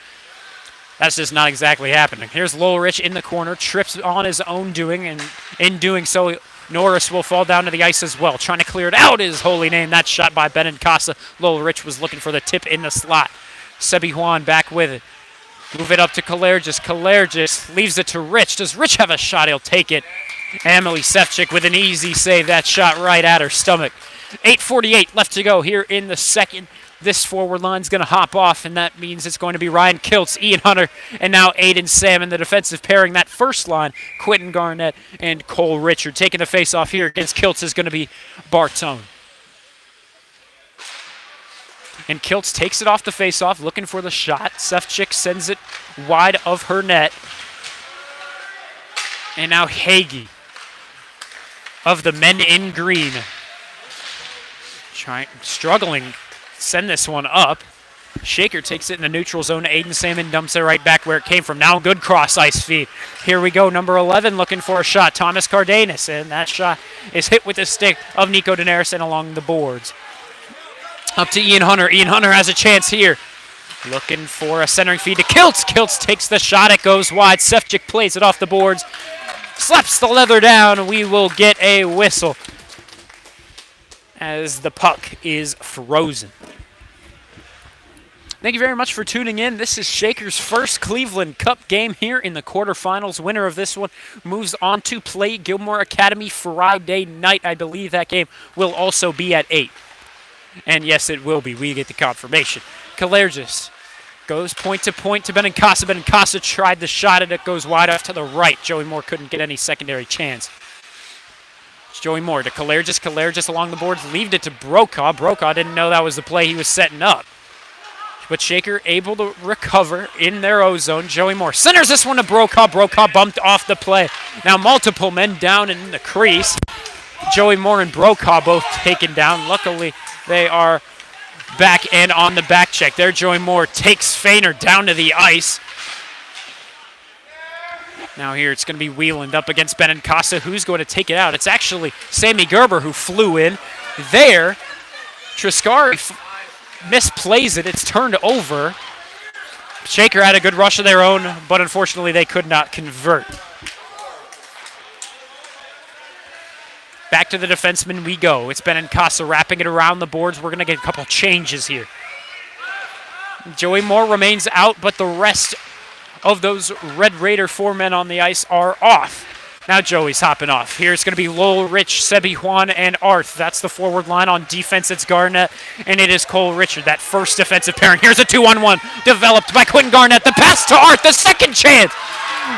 That's just not exactly happening. Here's Lolrich in the corner, trips on his own doing, and in doing so, Norris will fall down to the ice as well. Trying to clear it out is Holy Name. That shot by Benincasa. Lolrich was looking for the tip in the slot. Sebi Juan back with it. Move it up to Kalergis. Kalergis leaves it to Rich. Does Rich have a shot? He'll take it. Emily Sefcik with an easy save. That shot right at her stomach. 8:48 left to go here in the second. This forward line's going to hop off, and that means it's going to be Ryan Kiltz, Ian Hunter, and now Aiden Salmon, the defensive pairing. That first line, Quentin Garnett and Cole Richard. Taking the face-off here against Kiltz is going to be Bartone. And Kiltz takes it off the face-off, looking for the shot. Sefcik sends it wide of her net. And now Hagee of the men in green. Struggling, send this one up. Shaker takes it in the neutral zone. Aiden Salmon dumps it right back where it came from. Now good cross-ice feed. Here we go, number 11 looking for a shot. Thomas Cardenas, and that shot is hit with the stick of Nico Daenerys and along the boards. Up to Ian Hunter. Ian Hunter has a chance here. Looking for a centering feed to Kiltz. Kiltz takes the shot. It goes wide. Sefcik plays it off the boards. Slaps the leather down. We will get a whistle as the puck is frozen. Thank you very much for tuning in. This is Shaker's first Cleveland Cup game here in the quarterfinals. Winner of this one moves on to play Gilmore Academy Friday night. I believe that game will also be at 8. And yes, it will be. We get the confirmation. Kalergis goes point to Benincasa. Benincasa tried the shot, and it goes wide off to the right. Joey Moore couldn't get any secondary chance. It's Joey Moore to Kalergis. Kalergis along the boards, leaved it to Brokaw. Brokaw didn't know that was the play he was setting up. But Shaker able to recover in their O-zone. Joey Moore centers this one to Brokaw. Brokaw bumped off the play. Now multiple men down in the crease. Joey Moore and Brokaw both taken down. Luckily, they are back and on the back check. There, Joey Moore takes Feiner down to the ice. Now here it's going to be Wieland up against Benincasa. Who's going to take it out? It's actually Sammy Gerber who flew in. There, Triscari misplays it. It's turned over. Shaker had a good rush of their own, but unfortunately they could not convert. Back to the defenseman we go. It's Benincasa wrapping it around the boards. We're going to get a couple changes here. Joey Moore remains out, but the rest of those Red Raider 4 men on the ice are off. Now Joey's hopping off. Here it's going to be Lowell, Rich, Sebi Juan, and Arth. That's the forward line. On defense, it's Garnett, and it is Cole Richard, that first defensive pairing. Here's a 2-on-1 developed by Quentin Garnett. The pass to Arth, the second chance.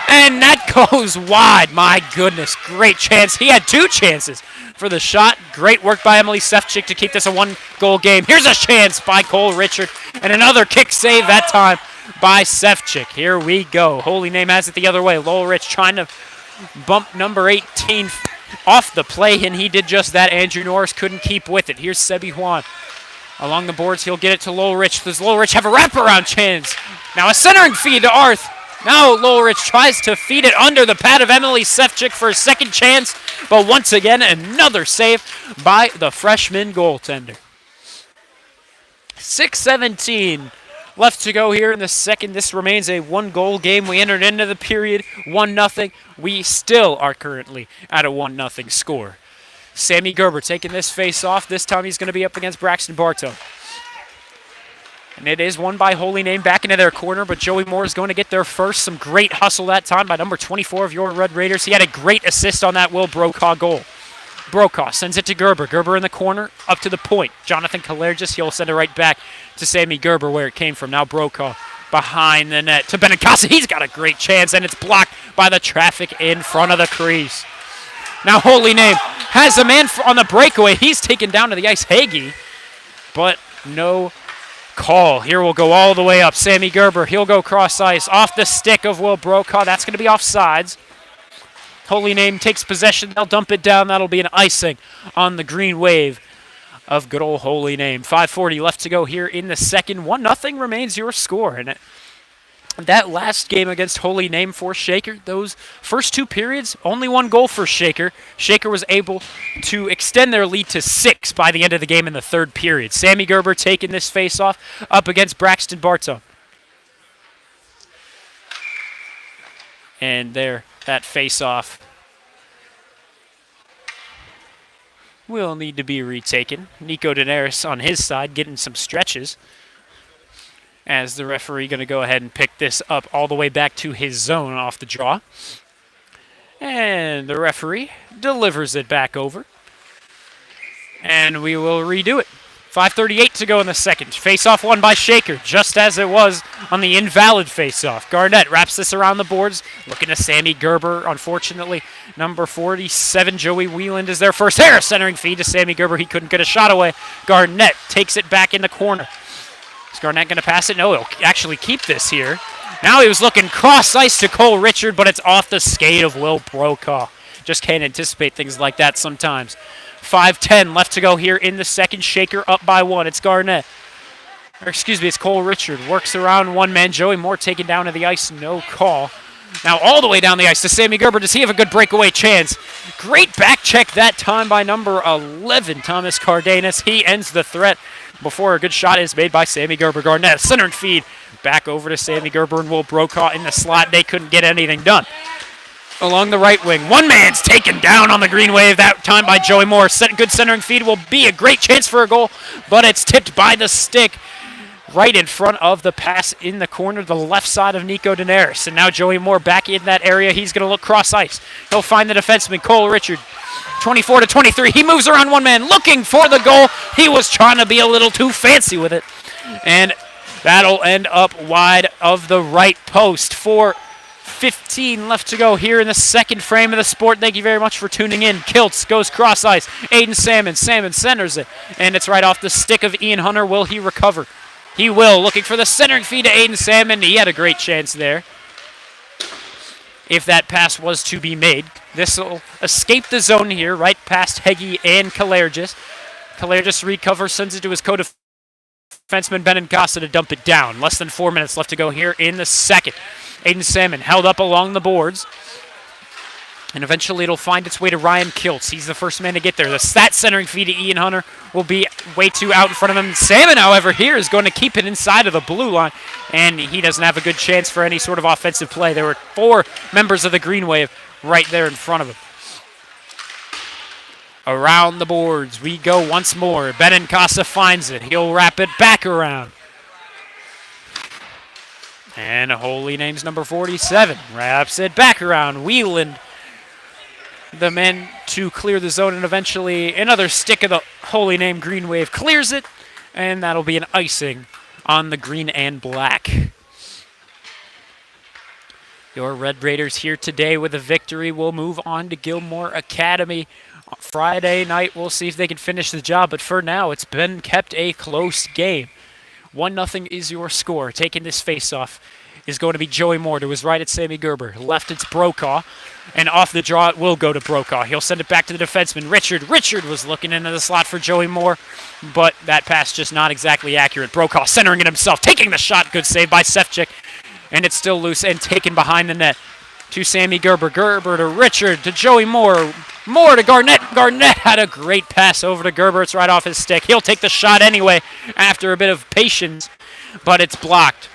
And that goes wide. My goodness, great chance. He had 2 chances for the shot. Great work by Emily Sefcik to keep this a 1-goal game. Here's a chance by Cole Richard, and another kick save that time by Sefcik. Here we go. Holy Name has it the other way. Lowell Rich trying to bump number 18 off the play, and he did just that. Andrew Norris couldn't keep with it. Here's Sebi Juan. Along the boards, he'll get it to Lowell Rich. Does Lowell Rich have a wraparound chance? Now a centering feed to Arth. Now Lowell Rich tries to feed it under the pad of Emily Sefcik for a second chance, but once again, another save by the freshman goaltender. 6:17 left to go here in the second. This remains a 1-goal game. We entered into the period 1-0. We still are currently at a 1-0 score. Sammy Gerber taking this face off. This time he's going to be up against Braxton Bartow. And it is won by Holy Name back into their corner, but Joey Moore is going to get there first. Some great hustle that time by number 24 of your Red Raiders. He had a great assist on that Will Brokaw goal. Brokaw sends it to Gerber. Gerber in the corner, up to the point. Jonathan Kalergis, he'll send it right back to Sammy Gerber where it came from. Now Brokaw behind the net to Benincasa. He's got a great chance, and it's blocked by the traffic in front of the crease. Now Holy Name has a man on the breakaway. He's taken down to the ice, Hagee, but no call. Here we'll go all the way up. Sammy Gerber, he'll go cross ice off the stick of Will Brokaw. That's going to be offsides. Holy Name takes possession. They'll dump it down. That'll be an icing on the green wave of good old Holy Name. 5:40 left to go here in the second. 1-0 remains your score. And that last game against Holy Name for Shaker, those first 2 periods, only 1 goal for Shaker. Shaker was able to extend their lead to 6 by the end of the game in the 3rd period. Sammy Gerber taking this face-off up against Braxton Bartow. And there, that face-off will need to be retaken. Nico Daenerys on his side getting some stretches, as the referee going to go ahead and pick this up all the way back to his zone off the draw. And the referee delivers it back over. And we will redo it. 5:38 to go in the second. Face-off won by Shaker, just as it was on the invalid face-off. Garnett wraps this around the boards, looking to Sammy Gerber. Unfortunately, number 47, Joey Wieland, is there first. There, centering feed to Sammy Gerber. He couldn't get a shot away. Garnett takes it back in the corner. Is Garnett going to pass it? No, he'll actually keep this here. Now he was looking cross-ice to Cole Richard, but it's off the skate of Will Brokaw. Just can't anticipate things like that sometimes. 5:10 left to go here in the second. Shaker up by 1. It's Garnett. It's Cole Richard. Works around 1 man. Joey Moore taken down to the ice. No call. Now all the way down the ice to Sammy Gerber. Does he have a good breakaway chance? Great back check that time by number 11, Thomas Cardenas. He ends the threat before a good shot is made by Sammy Gerber. Garnett, centering feed. Back over to Sammy Gerber and Will Brokaw in the slot. They couldn't get anything done. Along the right wing, 1 man's taken down on the green wave that time by Joey Moore. Good centering feed will be a great chance for a goal, but it's tipped by the stick. right in front of the pass in the corner, the left side of Nico Daenerys. And now Joey Moore back in that area. He's going to look cross ice. He'll find the defenseman, Cole Richard. 24-23. He moves around one man looking for the goal. He was trying to be a little too fancy with it. And that'll end up wide of the right post. 4:15 left to go here in the second frame of the sport. Thank you very much for tuning in. Kiltz goes cross ice. Aiden Salmon. Salmon centers it. And it's right off the stick of Ian Hunter. Will he recover? He will. Looking for the centering feed to Aiden Salmon. He had a great chance there. If that pass was to be made. This will escape the zone here, right past Heggie and Kalergis. Kalergis recovers, sends it to his co-defenseman Benincasa to dump it down. Less than 4 minutes left to go here in the second. Aiden Salmon held up along the boards. And eventually it'll find its way to Ryan Kiltz. He's the first man to get there. That centering feed to Ian Hunter will be way too out in front of him. Salmon, however, here is going to keep it inside of the blue line. And he doesn't have a good chance for any sort of offensive play. There were 4 members of the Green Wave right there in front of him. Around the boards we go once more. Benincasa finds it. He'll wrap it back around. And Holy Name's number 47 wraps it back around. Wheeland, the men to clear the zone, and eventually another stick of the Holy Name Green Wave clears it, and that'll be an icing on the green and black. Your Red Raiders here today with a victory will move on to Gilmore Academy. Friday night, we'll see if they can finish the job, but for now, it's been kept a close game. 1-0 is your score. Taking this face-off is going to be Joey Moore. To his right, it's Sammy Gerber. Left, it's Brokaw. And off the draw, it will go to Brokaw. He'll send it back to the defenseman, Richard. Richard was looking into the slot for Joey Moore, but that pass just not exactly accurate. Brokaw centering it himself, taking the shot. Good save by Sefcik. And it's still loose and taken behind the net. To Sammy Gerber. Gerber to Richard, to Joey Moore. Moore to Garnett. Garnett had a great pass over to Gerber. It's right off his stick. He'll take the shot anyway after a bit of patience, but it's blocked.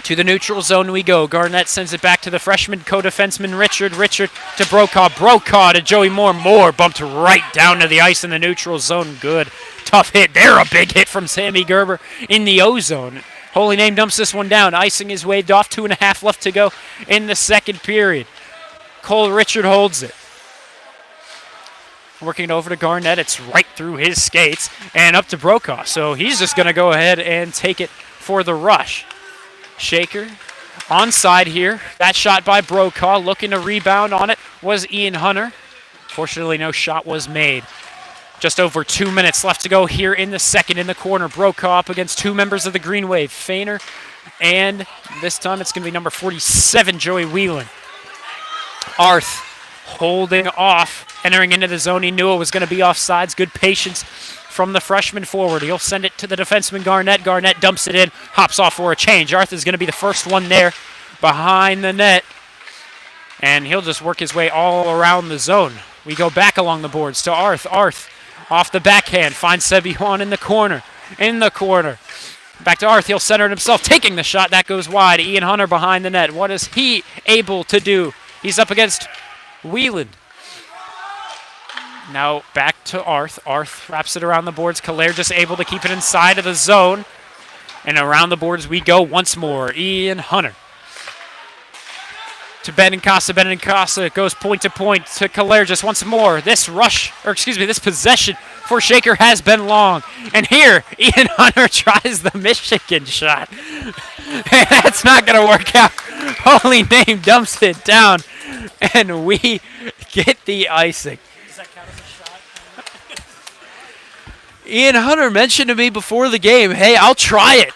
To the neutral zone we go. Garnett sends it back to the freshman co-defenseman Richard. Richard to Brokaw. Brokaw to Joey Moore. Moore bumped right down to the ice in the neutral zone. Good. Tough hit. There, a big hit from Sammy Gerber in the O-zone. Holy Name dumps this one down. Icing is waved off. 2.5 left to go in the second period. Cole Richard holds it. Working over to Garnett. It's right through his skates and up to Brokaw. So he's just going to go ahead and take it for the rush. Shaker onside here. That shot by Brokaw. Looking to rebound on it was Ian Hunter. Fortunately, no shot was made. Just over 2 minutes left to go here in the second. In the corner, Brokaw up against 2 members of the Green Wave, Feiner, and this time it's going to be number 47, Joey Whelan. Arth holding off, entering into the zone. He knew it was going to be offsides. Good patience from the freshman forward. He'll send it to the defenseman Garnett. Garnett dumps it in, hops off for a change. Arth is going to be the first one there behind the net, and he'll just work his way all around the zone. We go back along the boards to Arth. Arth off the backhand, finds Sebijuan in the corner. Back to Arth, he'll center it himself, taking the shot. That goes wide. Ian Hunter behind the net. What is he able to do? He's up against Wheeland. Now back to Arth. Arth wraps it around the boards. Kalair just able to keep it inside of the zone. And around the boards we go once more. Ian Hunter. To Benincasa. Benincasa goes point to point to Kalair just once more. This possession for Shaker has been long. And here, Ian Hunter tries the Michigan shot. And that's not going to work out. Holy Name dumps it down. And we get the icing.
Does that count as a shot?
Ian Hunter mentioned to me before the game, hey, I'll try it.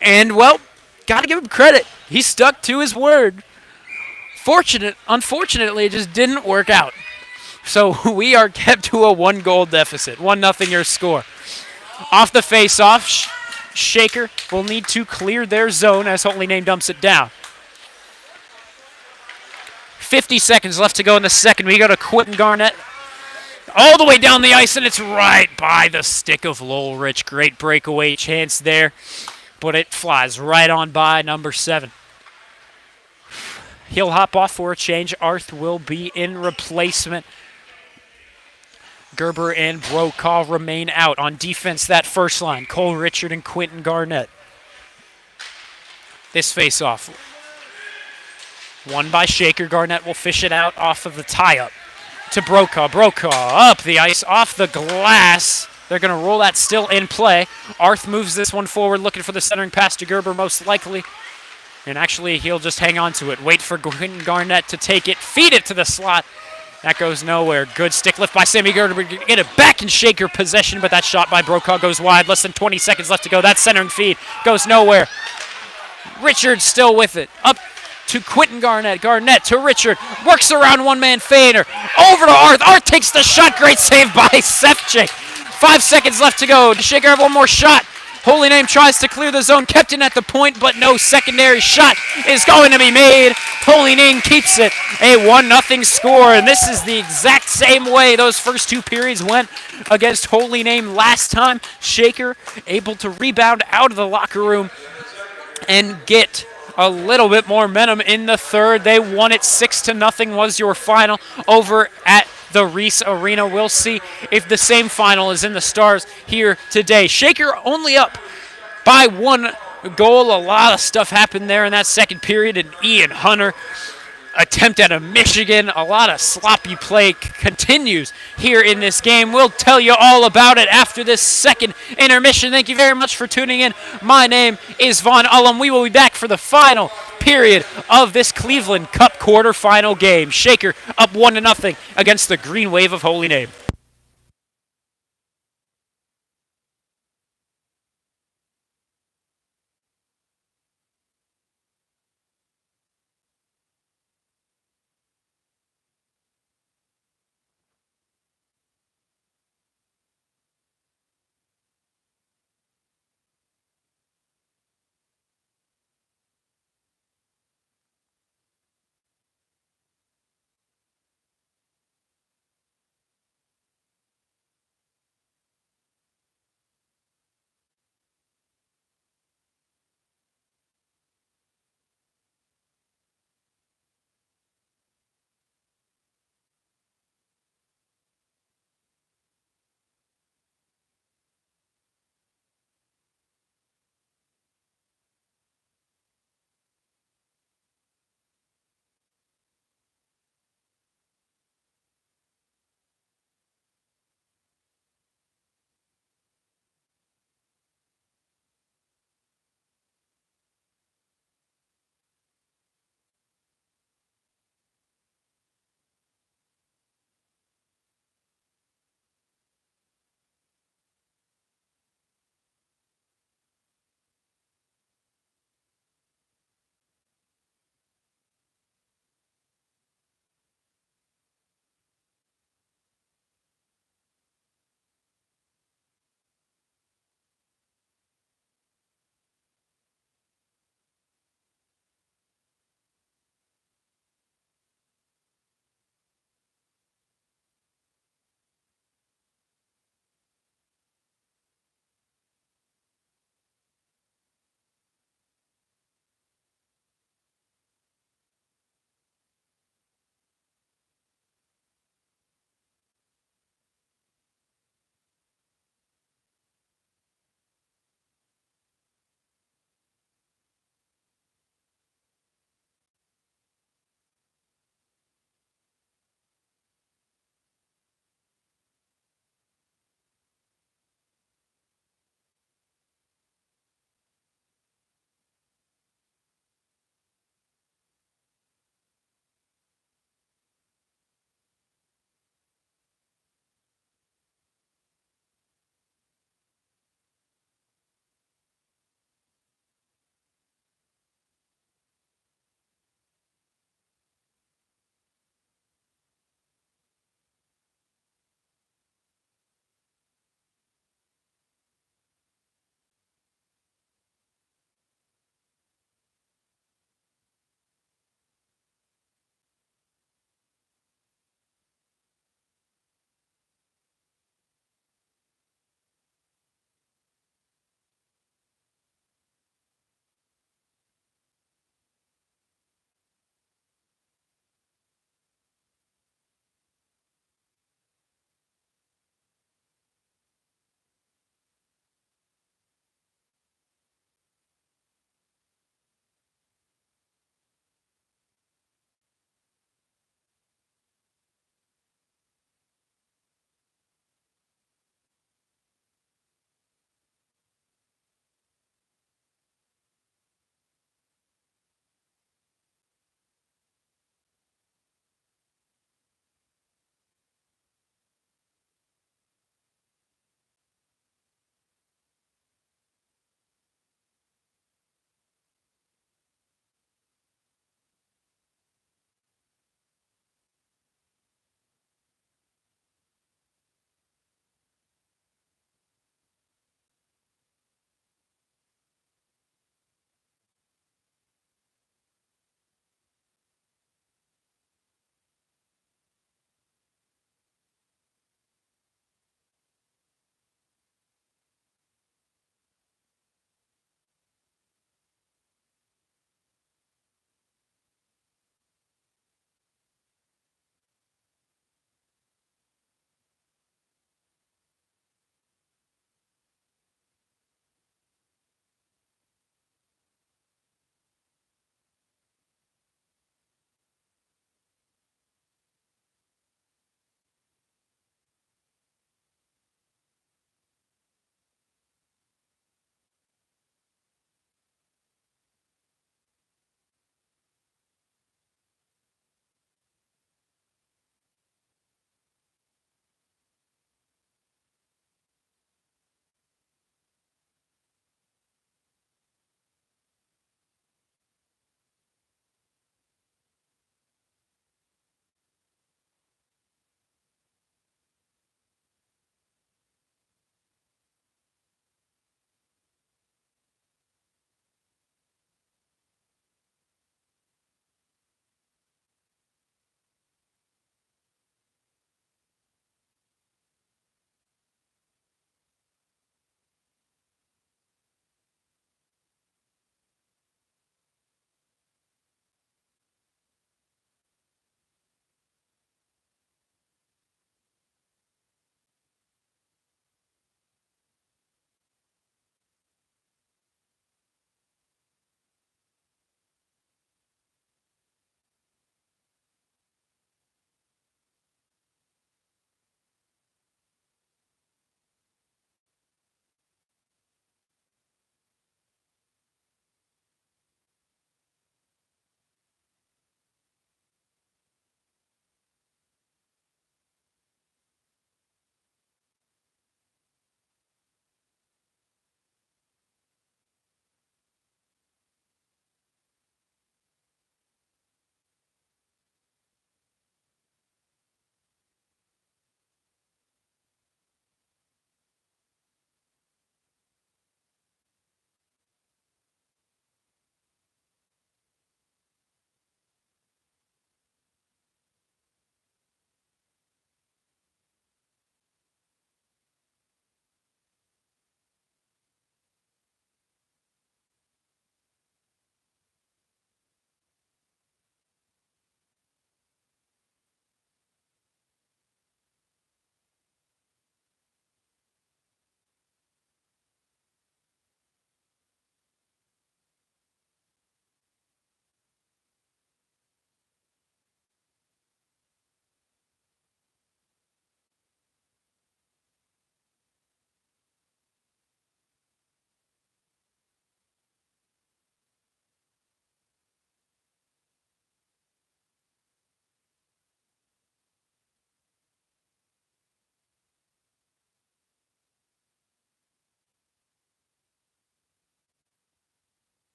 And, well, got to give him credit. He stuck to his word. Unfortunately, it just didn't work out. So we are kept to a 1-goal deficit. 1-0 your score. Off the face-off, Shaker will need to clear their zone as Holy Name dumps it down. 50 seconds left to go in the second. We go to Quentin Garnett. All the way down the ice, and it's right by the stick of Lowell Rich. Great breakaway chance there, but it flies right on by number 7. He'll hop off for a change. Arth will be in replacement Gerber and Brokaw remain out. On defense, that first line, Cole Richard and Quentin Garnett. This face-off, won by Shaker. Garnett will fish it out off of the tie-up to Brokaw. Brokaw up the ice, off the glass. They're going to roll that still in play. Arth moves this one forward, looking for the centering pass to Gerber, most likely. And actually, he'll just hang on to it. Wait for Quentin Garnett to take it, feed it to the slot. That goes nowhere. Good stick lift by Sammy Gerber to get it back in Shaker possession, but that shot by Brokaw goes wide. Less than 20 seconds left to go. That centering feed goes nowhere. Richard still with it. Up to Quentin Garnett. Garnett to Richard. Works around one-man feiner. Over to Arth. Arth takes the shot. Great save by Sefcik. 5 seconds left to go. Does Shaker have one more shot? Holy Name tries to clear the zone. Kept in at the point, but no secondary shot is going to be made. Holy Name keeps it. A 1-0 score, and this is the exact same way those first two periods went against Holy Name last time. Shaker able to rebound out of the locker room and get a little bit more momentum in the third. They won it 6-0 was your final over at the Reese Arena. We'll see if the same final is in the stars here today. Shaker only up by 1 goal. A lot of stuff happened there in that second period, and Ian Hunter attempt at a Michigan. A lot of sloppy play continues here in this game. We'll tell you all about it after this second intermission. Thank you very much for tuning in. My name is Vaughn Ullum. We will be back for the final period of this Cleveland Cup quarterfinal game. Shaker up 1-0 against the Green Wave of Holy Name.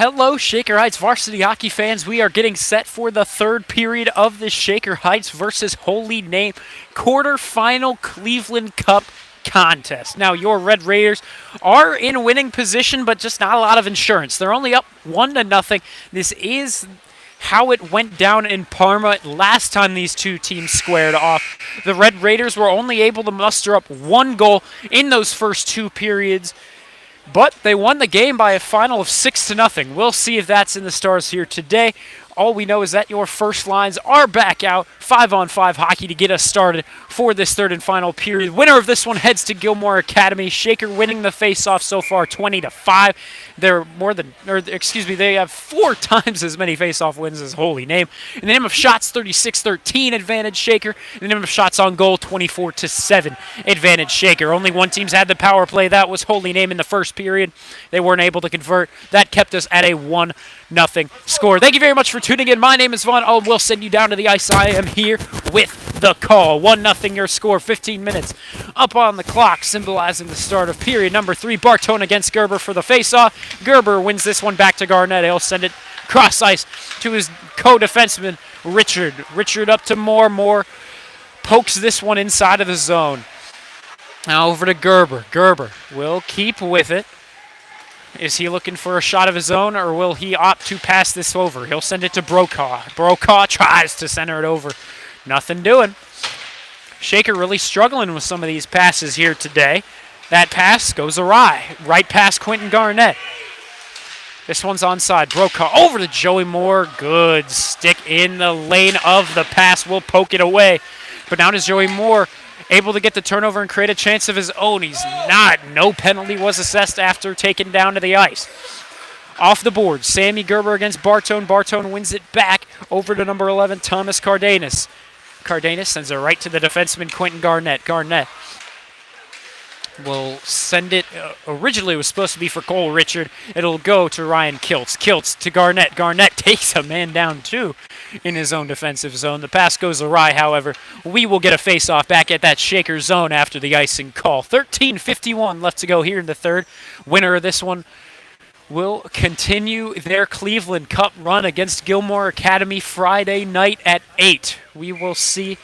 Hello, Shaker Heights varsity hockey fans. We are getting set for the third period of the Shaker Heights versus Holy Name quarterfinal Cleveland Cup contest. Now, your Red Raiders are in winning position, but just not a lot of insurance. They're only up 1-0. This is how it went down in Parma last time these two teams squared off. The Red Raiders were only able to muster up one goal in those first two periods, but they won the game by a final of 6-0. We'll see if that's in the stars here today. All we know is that your first lines are back out. 5-on-5 hockey to get us started for this third and final period. Winner of this one heads to Gilmore Academy. Shaker winning the face-off so far 20-5. They have 4 times as many face-off wins as Holy Name. In the name of shots, 36-13 advantage Shaker. In the name of shots on goal, 24-7 advantage Shaker. Only one team's had the power play. That was Holy Name in the first period. They weren't able to convert. That kept us at a 1-0 score. Thank you very much for tuning in. My name is Vaughn. We'll send you down to the ice. I am here with the call. 1-0 your score. 15 minutes up on the clock, symbolizing the start of period number 3. Bartone against Gerber for the face-off. Gerber wins this one back to Garnett. He'll send it cross ice to his co-defenseman, Richard. Richard up to Moore. Moore pokes this one inside of the zone. Now over to Gerber. Gerber will keep with it. Is he looking for a shot of his own, or will he opt to pass this over? He'll send it to Brokaw. Brokaw tries to center it over. Nothing doing. Shaker really struggling with some of these passes here today. That pass goes awry. Right past Quentin Garnett. This one's onside. Brokaw over to Joey Moore. Good stick in the lane of the pass. Will poke it away. But now does Joey Moore able to get the turnover and create a chance of his own. He's not. No penalty was assessed after taken down to the ice. Off the board, Sammy Gerber against Bartone. Bartone wins it back over to number 11, Thomas Cardenas. Cardenas sends it right to the defenseman, Quentin Garnett. Garnett will send it. Originally, it was supposed to be for Cole Richard. It'll go to Ryan Kiltz. Kiltz to Garnett. Garnett takes a man down, too, in his own defensive zone. The pass goes awry, however. We will get a face-off back at that Shaker zone after the icing call. 13:51 left to go here in the third. Winner of this one will continue their Cleveland Cup run against Gilmore Academy Friday night at 8. We will see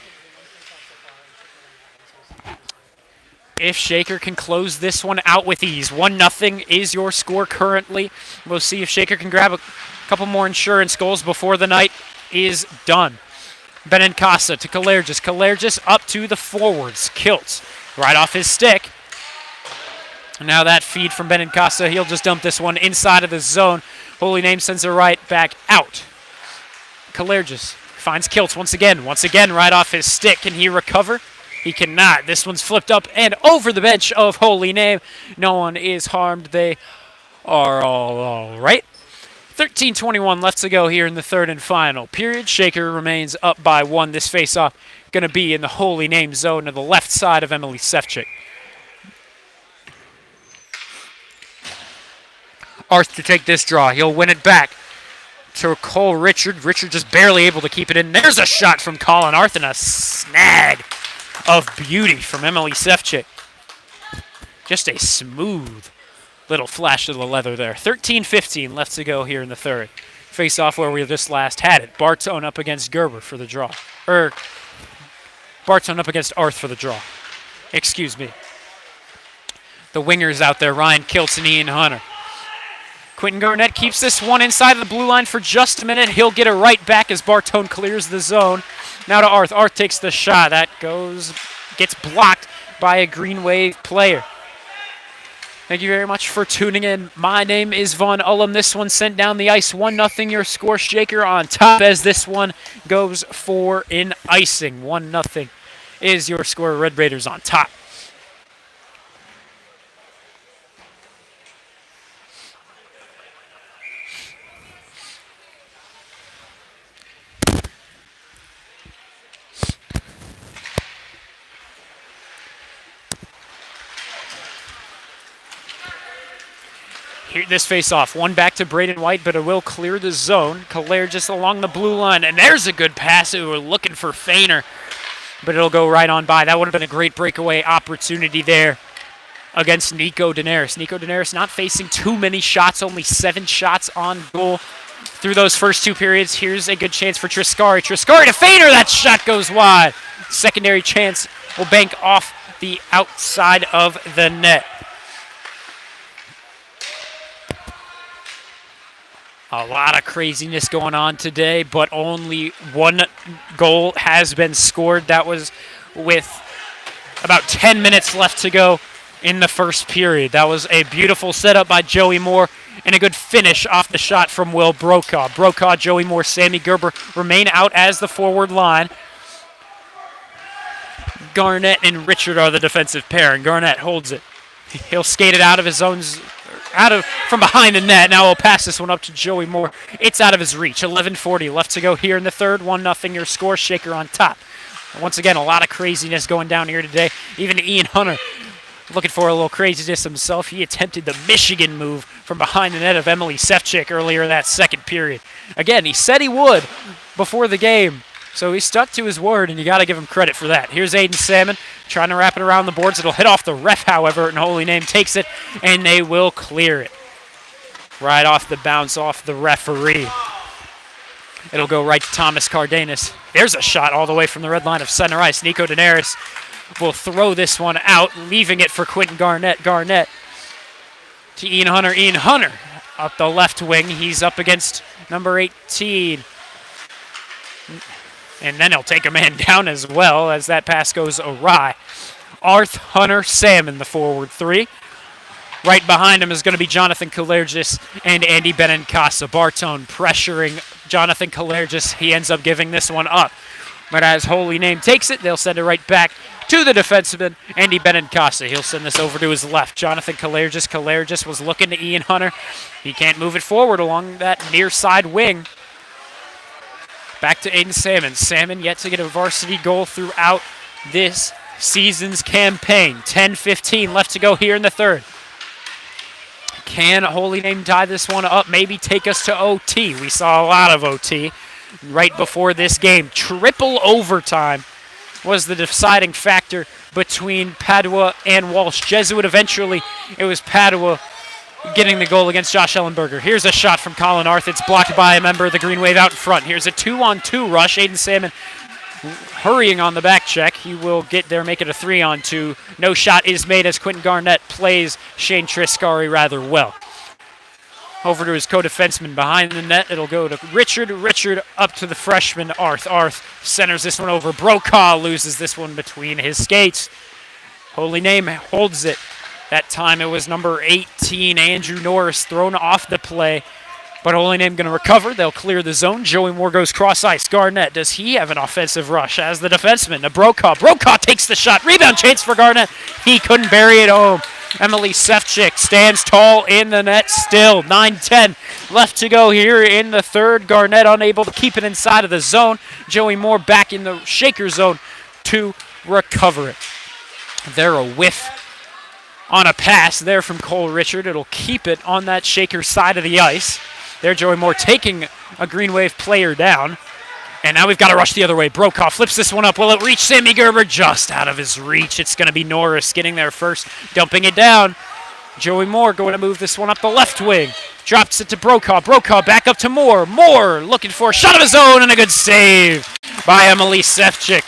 if Shaker can close this one out with ease. 1-0 is your score currently. We'll see if Shaker can grab a couple more insurance goals before the night is done. Benincasa to Kalergis. Kalergis up to the forwards. Kiltz right off his stick. Now that feed from Benincasa, he'll just dump this one inside of the zone. Holy Name sends it right back out. Kalergis finds Kiltz once again right off his stick. Can he recover? He cannot. This one's flipped up and over the bench of Holy Name. No one is harmed. They are all right. 13:21 left to go here in the third and final period. Shaker remains up by 1. This faceoff going to be in the Holy Name zone to the left side of Emily Sefcik. Arth to take this draw. He'll win it back to Cole Richard. Richard just barely able to keep it in. There's a shot from Colin Arth and a snag of beauty from Emily Sefcik. Just a smooth little flash of the leather there. 13:15 left to go here in the third. Face off where we just last had it. Bartone up against Gerber for the draw. Bartone up against Arth for the draw. Excuse me. The wingers out there, Ryan Kiltz and Ian Hunter. Quentin Garnett keeps this one inside of the blue line for just a minute. He'll get it right back as Bartone clears the zone. Now to Arth. Arth takes the shot. That gets blocked by a Green Wave player. Thank you very much for tuning in. My name is Vaughn Ullum. This one sent down the ice. 1-0 your score. Shaker on top as this one goes for an icing. 1-0 is your score. Red Raiders on top. Here, this face-off. One back to Braden White, but it will clear the zone. Kaler just along the blue line, and there's a good pass. We were looking for Feiner, but it'll go right on by. That would have been a great breakaway opportunity there against Nico Daenerys. Nico Daenerys not facing too many shots, only 7 shots on goal through those first 2 periods. Here's a good chance for Triscari. Triscari to Fader. That shot goes wide. Secondary chance will bank off the outside of the net. A lot of craziness going on today, but only 1 goal has been scored. That was with about 10 minutes left to go in the first period. That was a beautiful setup by Joey Moore and a good finish off the shot from Will Brokaw. Brokaw, Joey Moore, Sammy Gerber remain out as the forward line. Garnett and Richard are the defensive pair, and Garnett holds it. He'll skate it out of his own, from behind the net. Now he'll pass this one up to Joey Moore. It's out of his reach. 11:40 left to go here in the third. 1-0 your score. Shaker on top. Once again, a lot of craziness going down here today. Even Ian Hunter looking for a little craziness himself. He attempted the Michigan move from behind the net of Emily Sefcik earlier in that second period. Again, he said he would before the game, so he stuck to his word, and you got to give him credit for that. Here's Aiden Salmon trying to wrap it around the boards. It'll hit off the ref, however, and Holy Name takes it, and they will clear it. Right off the bounce off the referee. It'll go right to Thomas Cardenas. There's a shot all the way from the red line of center ice. Nico Daenerys will throw this one out, leaving it for Quentin Garnett. Garnett to Ian Hunter. Ian Hunter up the left wing. He's up against number 18. And then he'll take a man down as well as that pass goes awry. Arth, Hunter, Salmon, the forward 3. Right behind him is going to be Jonathan Kalergis and Andy Benincasa. Bartone pressuring Jonathan Kalergis. He ends up giving this one up. But as Holy Name takes it, they'll send it right back to the defenseman, Andy Benincasa. He'll send this over to his left. Jonathan Kalergis. Kalergis was looking to Ian Hunter. He can't move it forward along that near side wing. Back to Aiden Salmon. Salmon yet to get a varsity goal throughout this season's campaign. 10:15 left to go here in the third. Can Holy Name tie this one up? Maybe take us to OT. We saw a lot of OT right before this game. Triple overtime was the deciding factor between Padua and Walsh. Jesuit eventually, it was Padua getting the goal against Josh Ellenberger. Here's a shot from Colin Arth. It's blocked by a member of the Green Wave out in front. Here's a 2-on-2 rush. Aiden Salmon hurrying on the back check. He will get there, make it a 3-on-2. No shot is made as Quentin Garnett plays Shane Triscari rather well. Over to his co-defenseman behind the net. It'll go to Richard. Richard up to the freshman, Arth. Arth centers this one over. Brokaw loses this one between his skates. Holy Name holds it. That time it was number 18, Andrew Norris, thrown off the play. But Holy Name going to recover. They'll clear the zone. Joey Moore goes cross ice. Garnett, does he have an offensive rush as the defenseman? To Brokaw. Brokaw takes the shot. Rebound chance for Garnett. He couldn't bury it home. Emily Sefcik stands tall in the net still. 9:10 left to go here in the third. Garnett unable to keep it inside of the zone. Joey Moore back in the shaker zone to recover it. There a whiff on a pass there from Cole Richard. It'll keep it on that shaker side of the ice. There, Joey Moore taking a Green Wave player down. And now we've got to rush the other way. Brokaw flips this one up. Will it reach Sammy Gerber? Just out of his reach. It's going to be Norris getting there first, dumping it down. Joey Moore going to move this one up the left wing. Drops it to Brokaw. Brokaw back up to Moore. Moore looking for a shot of his own and a good save by Emily Sefcik.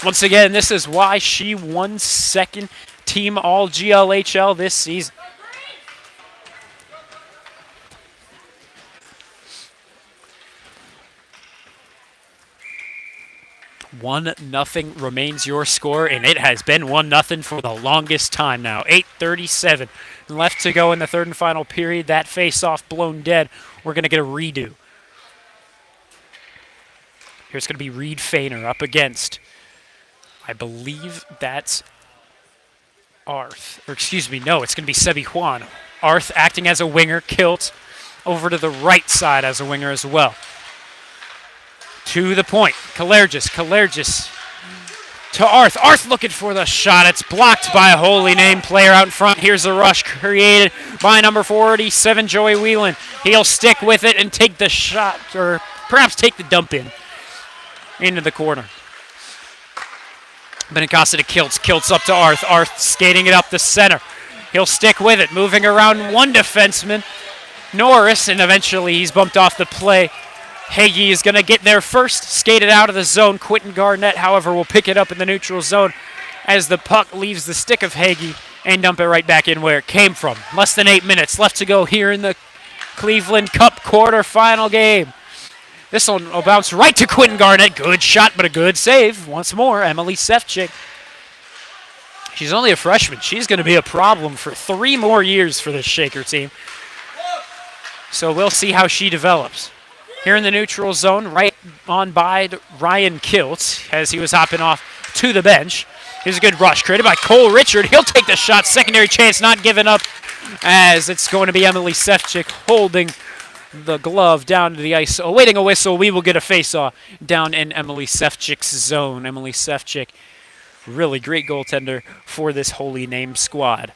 Once again, this is why she won second team all GLHL this season. 1-0 remains your score, and it has been 1-0 for the longest time now. 8:37 left to go in the third and final period. That face-off blown dead. We're going to get a redo. Here's going to be Reed Fainer up against, I believe that's Arth. Or excuse me, no, it's going to be Sebi Juan. Arth acting as a winger. Kilt over to the right side as a winger as well. To the point. Kalergis to Arth. Arth looking for the shot. It's blocked by a Holy Name player out in front. Here's a rush created by number 47, Joey Whelan. He'll stick with it and take the shot, or perhaps take the dump into the corner. Benincasa to Kiltz. Kiltz up to Arth. Arth skating it up the center. He'll stick with it, moving around one defenseman, Norris, and eventually he's bumped off the play. Hagee is going to get there first, skate it out of the zone. Quentin Garnett, however, will pick it up in the neutral zone as the puck leaves the stick of Hagee and dump it right back in where it came from. Less than 8 minutes left to go here in the Cleveland Cup quarterfinal game. This one will bounce right to Quentin Garnett. Good shot, but a good save. Once more, Emily Sefcik. She's only a freshman. She's going to be a problem for 3 more years for this Shaker team. So we'll see how she develops. Here in the neutral zone, right on by Ryan Kiltz as he was hopping off to the bench. Here's a good rush created by Cole Richard. He'll take the shot. Secondary chance not given up as it's going to be Emily Sefcik holding the glove down to the ice. Awaiting a whistle, we will get a face-off down in Emily Sefcik's zone. Emily Sefcik, really great goaltender for this Holy Name squad.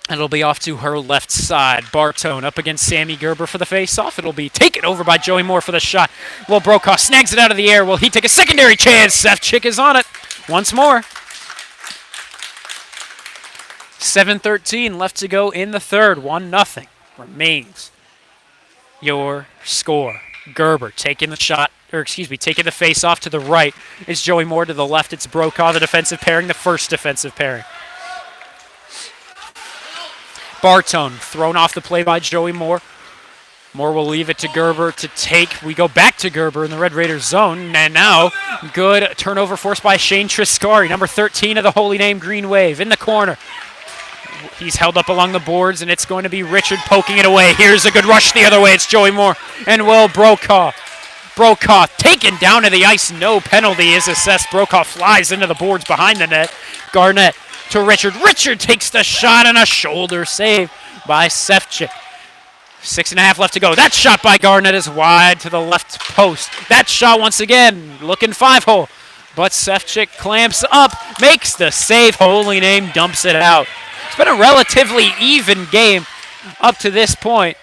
It'll be off to her left side. Bartone up against Sammy Gerber for the face-off. It'll be taken over by Joey Moore for the shot. Will Brokaw snags it out of the air. Will he take a secondary chance? Sefcik is on it once more. 7:13 left to go in the third. 1-0 remains your score. Gerber taking the shot, taking the face-off to the right. It's Joey Moore to the left. It's Brokaw, the defensive pairing, the first defensive pairing. Bartone thrown off the play by Joey Moore. Moore will leave it to Gerber to take. We go back to Gerber in the Red Raiders zone. And now, good turnover forced by Shane Triscari, number 13 of the Holy Name Green Wave, in the corner. He's held up along the boards, and it's going to be Richard poking it away. Here's a good rush the other way. It's Joey Moore and Will Brokaw. Brokaw taken down to the ice. No penalty is assessed. Brokaw flies into the boards behind the net. Garnett to Richard. Richard takes the shot and a shoulder save by Sefcik. 6.5 left to go. That shot by Garnett is wide to the left post. That shot once again looking 5-hole. But Sefcik clamps up, makes the save. Holy Name dumps it out. It's been a relatively even game up to this point.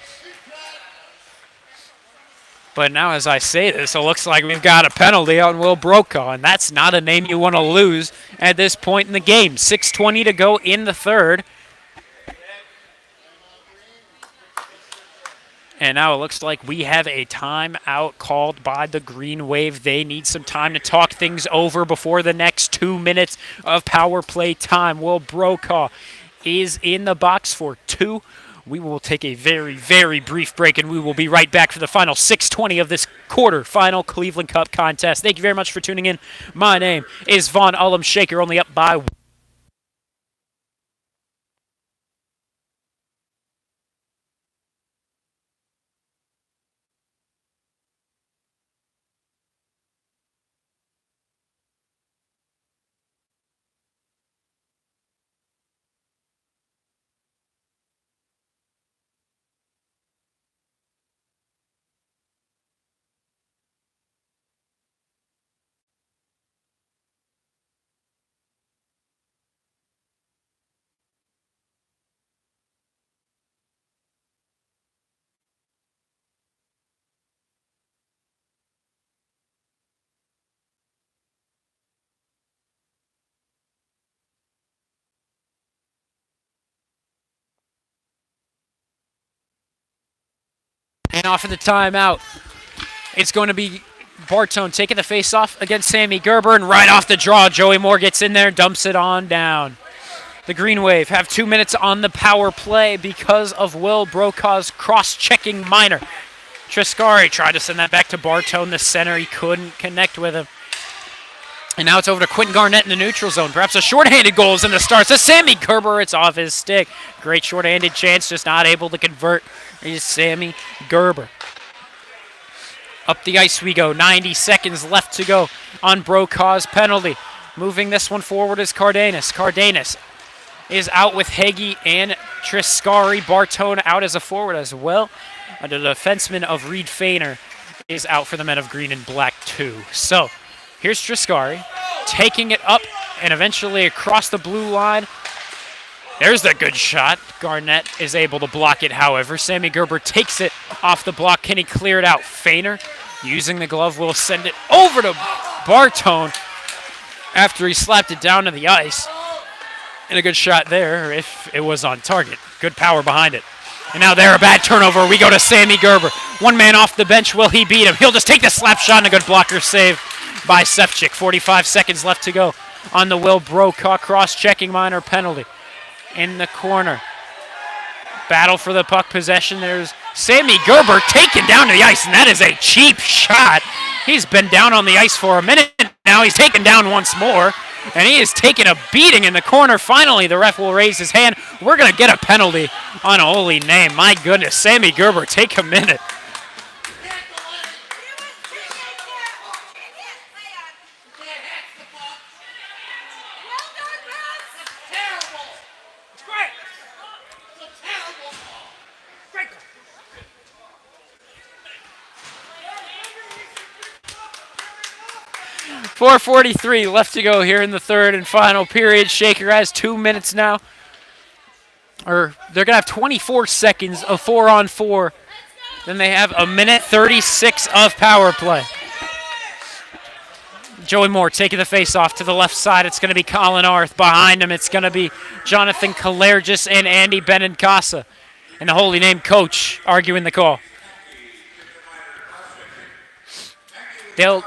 But now as I say this, it looks like we've got a penalty on Will Brokaw, and that's not a name you want to lose at this point in the game. 6:20 to go in the third. And now it looks like we have a timeout called by the Green Wave. They need some time to talk things over before the next 2 minutes of power play time. Will Brokaw is in the box for 2. We will take a very, very brief break, and we will be right back for the final 6:20 of this quarter-final Cleveland Cup contest. Thank you very much for tuning in. My name is Vaughn Ullum Shaker, only up by... And off of the timeout, it's going to be Bartone taking the face-off against Sammy Gerber, and right off the draw, Joey Moore gets in there, dumps it on down. The Green Wave have 2 minutes on the power play because of Will Brokaw's cross-checking minor. Triscari tried to send that back to Bartone, the center. He couldn't connect with him. And now it's over to Quentin Garnett in the neutral zone. Perhaps a shorthanded goal is in the starts. To Sammy Gerber, it's off his stick. Great shorthanded chance, just not able to convert. Is Sammy Gerber. Up the ice we go. 90 seconds left to go on Brokaw's penalty. Moving this one forward is Cardenas. Cardenas is out with Hagee and Triscari. Bartone out as a forward as well. The defenseman of Reed Fainer is out for the men of green and black too. So here's Triscari taking it up and eventually across the blue line. There's the good shot. Garnett is able to block it, however. Sammy Gerber takes it off the block. Can he clear it out? Fainer, using the glove, will send it over to Bartone. after he slapped it down to the ice. And a good shot there if it was on target. Good power behind it. And now there, a bad turnover. We go to Sammy Gerber. One man off the bench. Will he beat him? He'll just take the slap shot and a good blocker save by Sefcik. 45 seconds left to go on the Will Brokaw cross-checking minor penalty. In the corner. Battle for the puck possession. There's Sammy Gerber taken down to the ice, and that is a cheap shot. He's been down on the ice for a minute now. He's taken down once more, and he is taking a beating in the corner. Finally, the ref will raise his hand. We're going to get a penalty on a holy name. My goodness, Sammy Gerber, take a minute. .443 left to go here in the third and final period. Shaker has 2 minutes now. Or they're going to have 24 seconds of 4-on-4. Then they have a minute 36 of power play. Joey Moore taking the face off to the left side. It's going to be Colin Arth. Behind him, it's going to be Jonathan Kalergis and Andy Benincasa. And the holy name coach arguing the call. They'll...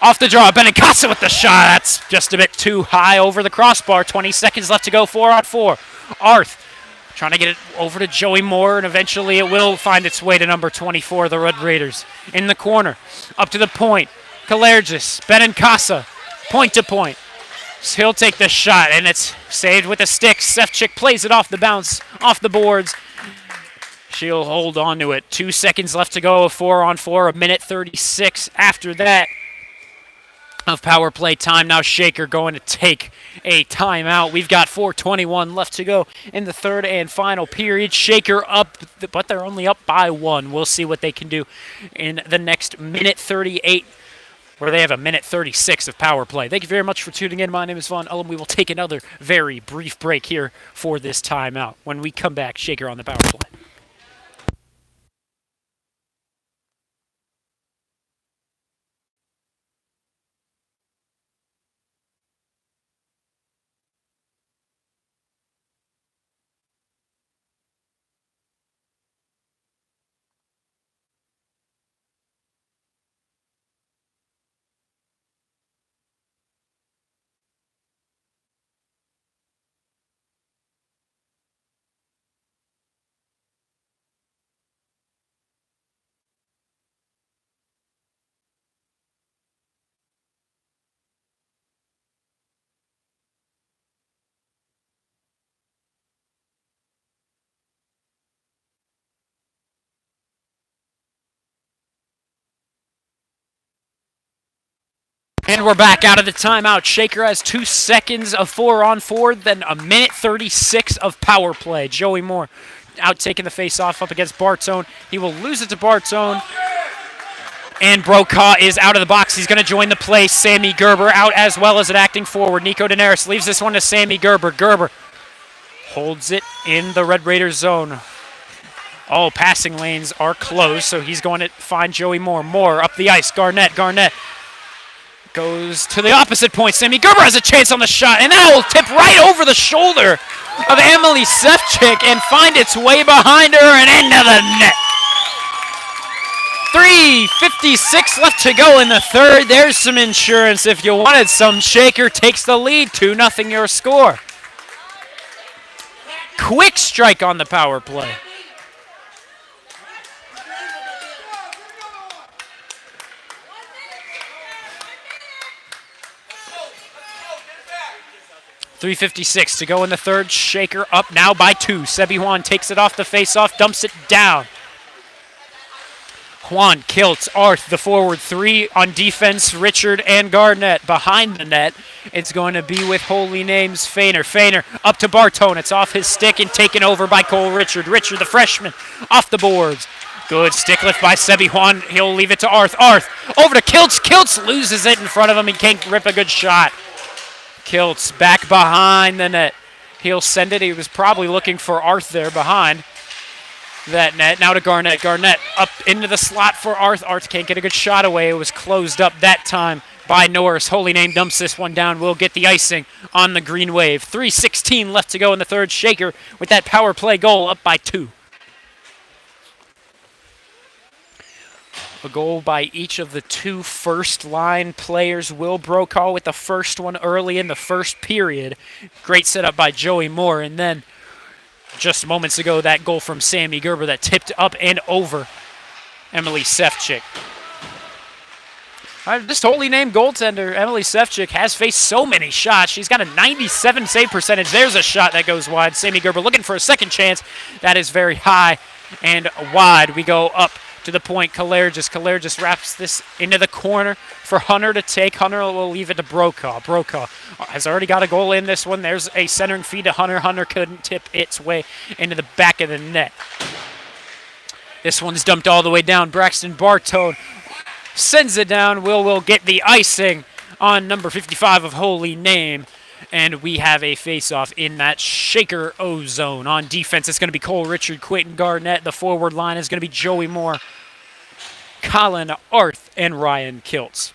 Off the draw, Benincasa with the shot. That's just a bit too high over the crossbar. 20 seconds left to go, 4-on-4. Arth trying to get it over to Joey Moore, and eventually it will find its way to number 24, the Red Raiders. In the corner, up to the point. Kalergis, Benincasa, point to point. So he'll take the shot, and it's saved with a stick. Sefcik plays it off the bounce, off the boards. She'll hold on to it. 2 seconds left to go, 4-on-4, a minute 36 after that of power play time. Now Shaker going to take a timeout. We've got 4:21 left to go in the third and final period. Shaker up, but they're only up by 1. We'll see what they can do in the next minute 38, where they have a minute 36 of power play. Thank you very much for tuning in. My name is Vaughn Ullum. We will take another very brief break here for this timeout. When we come back, Shaker on the power play. And we're back out of the timeout. Shaker has 2 seconds of 4-on-4, then a minute 36 of power play. Joey Moore out taking the face-off up against Bartone. He will lose it to Bartone. And Brokaw is out of the box. He's going to join the play. Sammy Gerber out as well as an acting forward. Nico Daenerys leaves this one to Sammy Gerber. Gerber holds it in the Red Raiders zone. Oh, passing lanes are closed, so he's going to find Joey Moore. Moore up the ice. Garnett goes to the opposite point. Sammy Gerber has a chance on the shot, and that will tip right over the shoulder of Emily Sefcik and find its way behind her and into the net. 3:56 left to go in the third. There's some insurance if you wanted some. Shaker takes the lead, 2-0 your score. Quick strike on the power play. .356 to go in the third. Shaker up now by 2. Sebi Juan takes it off the face-off, dumps it down. Juan, Kiltz, Arth, the forward 3 on defense, Richard and Garnett. Behind the net, it's going to be with holy names Feiner. Feiner up to Bartone. It's off his stick and taken over by Cole Richard. Richard, the freshman, off the boards. Good stick lift by Sebi Juan. He'll leave it to Arth. Arth over to Kiltz. Kiltz loses it in front of him. He can't rip a good shot. Kiltz back behind the net. He'll send it. He was probably looking for Arth there behind. that net. Now to Garnett. Garnett up into the slot for Arth. Arth can't get a good shot away. It was closed up that time by Norris. Holy Name dumps this one down. Will get the icing on the green wave. 3:16 left to go in the third. Shaker with that power play goal up by 2. A goal by each of the 2 first-line players. Will Brokaw with the first one early in the first period. Great setup by Joey Moore. And then just moments ago, that goal from Sammy Gerber that tipped up and over Emily Sefcik. This Holy Name goaltender, Emily Sefcik, has faced so many shots. She's got a 97 save percentage. There's a shot that goes wide. Sammy Gerber looking for a second chance. That is very high and wide. We go up to the point. Kalergis wraps this into the corner for Hunter to take. Hunter will leave it to Brokaw. Brokaw has already got a goal in this one. There's a centering feed to Hunter. Hunter couldn't tip its way into the back of the net. This one's dumped all the way down. Braxton Bartone sends it down. Will get the icing on number 55 of Holy Name. And we have a face-off in that Shaker O zone. On defense, it's going to be Cole Richard, Quentin Garnett. The forward line is going to be Joey Moore, Colin Arth, and Ryan Kiltz.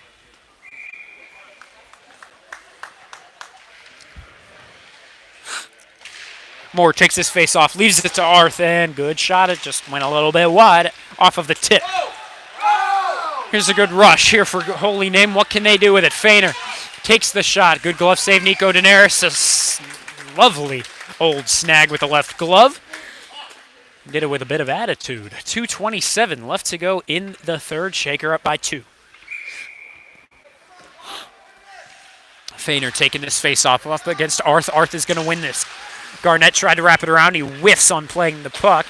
Moore takes this face-off, leaves it to Arth, and good shot. It just went a little bit wide off of the tip. Here's a good rush here for Holy Name. What can they do with it? Feiner takes the shot. Good glove save, Nico Daenerys. A lovely old snag with the left glove. Did it with a bit of attitude. 2:27 left to go in the third. Shaker up by 2. Feiner taking this face-off up against Arth. Arth is going to win this. Garnett tried to wrap it around. He whiffs on playing the puck.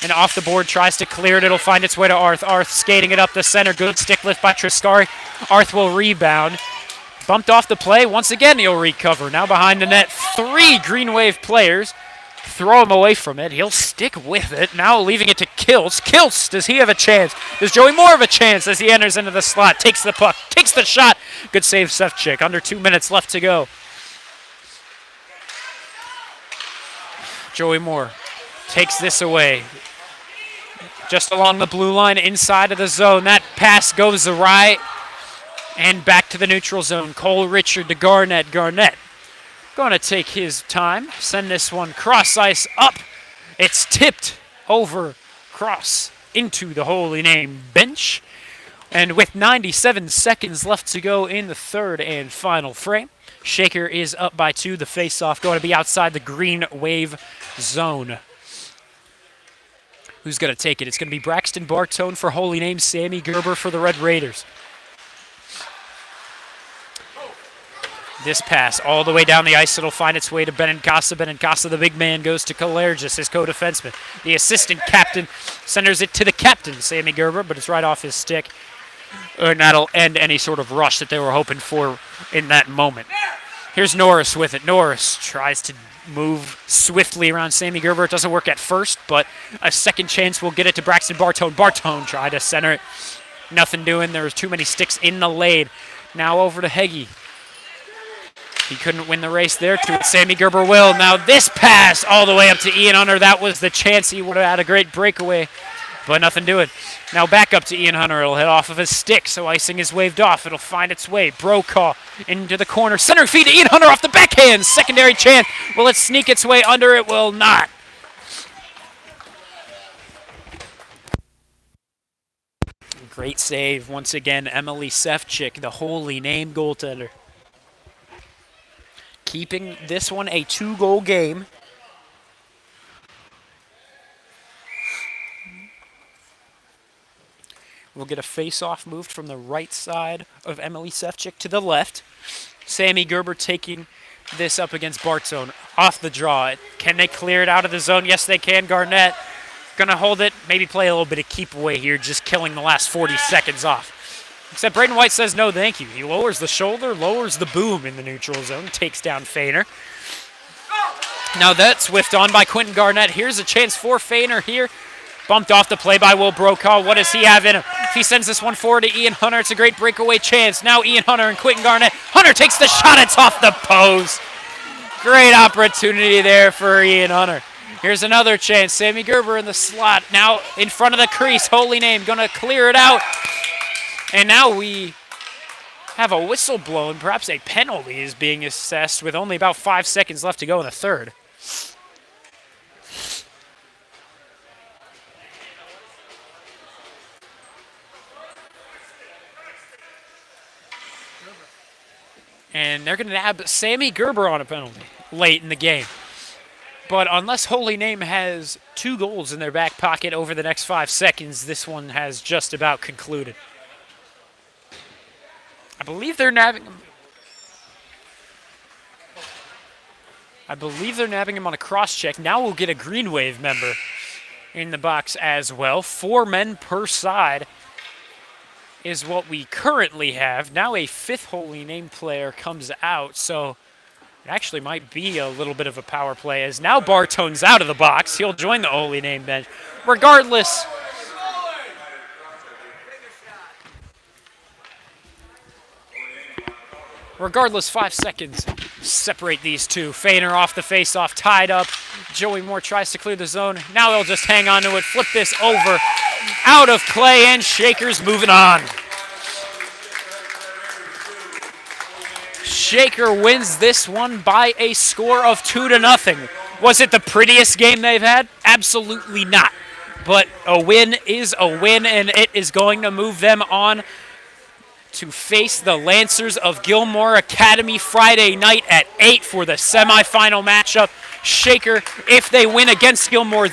And off the board, tries to clear it. It'll find its way to Arth. Arth skating it up the center. Good stick lift by Triscari. Arth will rebound. Bumped off the play. Once again, he'll recover. Now behind the net, 3 Green Wave players. Throw him away from it. He'll stick with it. Now leaving it to Kiltz. Kiltz, does he have a chance? Does Joey Moore have a chance as he enters into the slot? Takes the puck. Takes the shot. Good save, Sefcik. Under 2 minutes left to go. Joey Moore takes this away. Just along the blue line, inside of the zone. That pass goes awry. And back to the neutral zone. Cole Richard to Garnett. Garnett going to take his time. Send this one cross ice up. It's tipped over cross into the Holy Name bench. And with 97 seconds left to go in the third and final frame, Shaker is up by 2. The face-off going to be outside the Green Wave zone. Who's going to take it? It's going to be Braxton Bartone for Holy Name, Sammy Gerber for the Red Raiders. This pass all the way down the ice. It'll find its way to Benincasa. Benincasa, the big man, goes to Kalergis, his co-defenseman. The assistant captain centers it to the captain, Sammy Gerber, but it's right off his stick. And that'll end any sort of rush that they were hoping for in that moment. Here's Norris with it. Norris tries to move swiftly around Sammy Gerber. It doesn't work at first, but a second chance will get it to Braxton Bartone. Bartone tried to center it. Nothing doing. There was too many sticks in the lane. Now over to Heggie. He couldn't win the race there. To Sammy Gerber will. Now this pass all the way up to Ian Hunter. That was the chance. He would have had a great breakaway, but nothing doing. Now back up to Ian Hunter. It'll hit off of his stick, so icing is waved off. It'll find its way. Brokaw into the corner. Center feed to Ian Hunter off the backhand. Secondary chance. Will it sneak its way under? It will not. Great save once again. Emily Sefcik, the Holy Name goaltender. Keeping this one a 2-goal game. We'll get a face-off moved from the right side of Emily Sefcik to the left. Sammy Gerber taking this up against Bartone. Off the draw. Can they clear it out of the zone? Yes, they can. Garnett going to hold it. Maybe play a little bit of keep away here, just killing the last 40 seconds off. Except Braden White says no thank you. He lowers the shoulder, lowers the boom in the neutral zone, takes down Feiner. Now that's whiffed on by Quentin Garnett. Here's a chance for Feiner here. Bumped off the play by Will Brokaw. What does he have in him? If he sends this one forward to Ian Hunter, it's a great breakaway chance. Now Ian Hunter and Quentin Garnett. Hunter takes the shot. It's off the post. Great opportunity there for Ian Hunter. Here's another chance. Sammy Gerber in the slot. Now in front of the crease. Holy Name going to clear it out. And now we have a whistle blown. Perhaps a penalty is being assessed with only about 5 seconds left to go in the third. And they're going to have Sammy Gerber on a penalty late in the game. But unless Holy Name has 2 goals in their back pocket over the next 5 seconds, this one has just about concluded. I believe they're nabbing him. On a cross check. Now we'll get a Green Wave member in the box as well. 4 men per side is what we currently have. Now a 5th Holy Name player comes out, so it actually might be a little bit of a power play as now Bartone's out of the box. He'll join the Holy Name bench. Regardless, 5 seconds separate these two. Feiner off the face-off, tied up. Joey Moore tries to clear the zone. Now they'll just hang on to it, flip this over. Out of play, and Shaker's moving on. Shaker wins this one by a score of 2-0. Was it the prettiest game they've had? Absolutely not. But a win is a win, and it is going to move them on to face the Lancers of Gilmore Academy Friday night at 8 for the semifinal matchup. Shaker, if they win against Gilmore,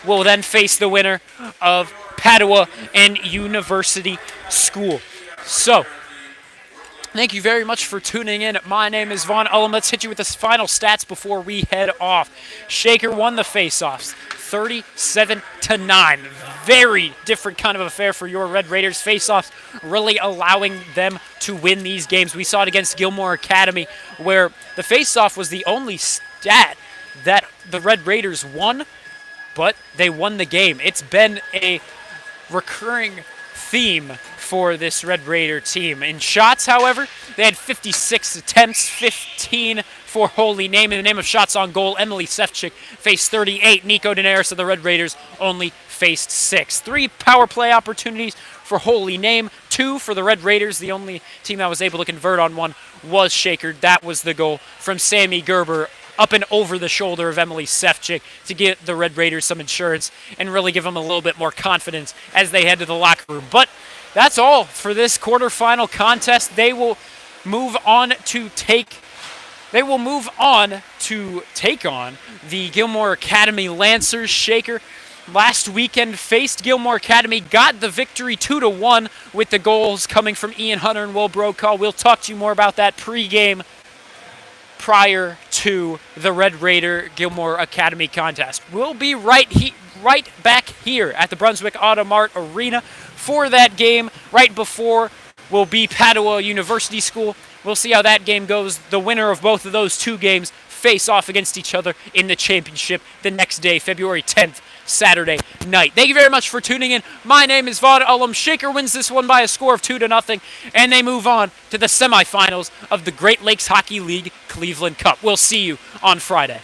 will then face the winner of Padua and University School. So, thank you very much for tuning in. My name is Vaughn Ullum. Let's hit you with the final stats before we head off. Shaker won the faceoffs, 37-9. Very different kind of affair for your Red Raiders. Faceoffs really allowing them to win these games. We saw it against Gilmore Academy, where the faceoff was the only stat that the Red Raiders won, but they won the game. It's been a recurring theme for this Red Raider team. In shots, however, they had 56 attempts, 15 for Holy Name. In the name of shots on goal, Emily Sefcik faced 38. Nico Daenerys of the Red Raiders only faced 6. 3 power play opportunities for Holy Name, 2 for the Red Raiders. The only team that was able to convert on one was Shaker. That was the goal from Sammy Gerber up and over the shoulder of Emily Sefcik to get the Red Raiders some insurance and really give them a little bit more confidence as they head to the locker room. But that's all for this quarterfinal contest. They will move on to take on the Gilmore Academy Lancers. Shaker last weekend faced Gilmore Academy, got the victory 2-1 with the goals coming from Ian Hunter and Will Brokaw. We'll talk to you more about that pregame prior to the Red Raider Gilmore Academy contest. We'll be right back here at the Brunswick Automart Arena for that game. Right before will be Padua University School. We'll see how that game goes. The winner of both of those 2 games face off against each other in the championship the next day, February 10th, Saturday night. Thank you very much for tuning in. My name is Vaughn Ullum. Shaker wins this one by a score of 2-0, and they move on to the semifinals of the Great Lakes Hockey League Cleveland Cup. We'll see you on Friday.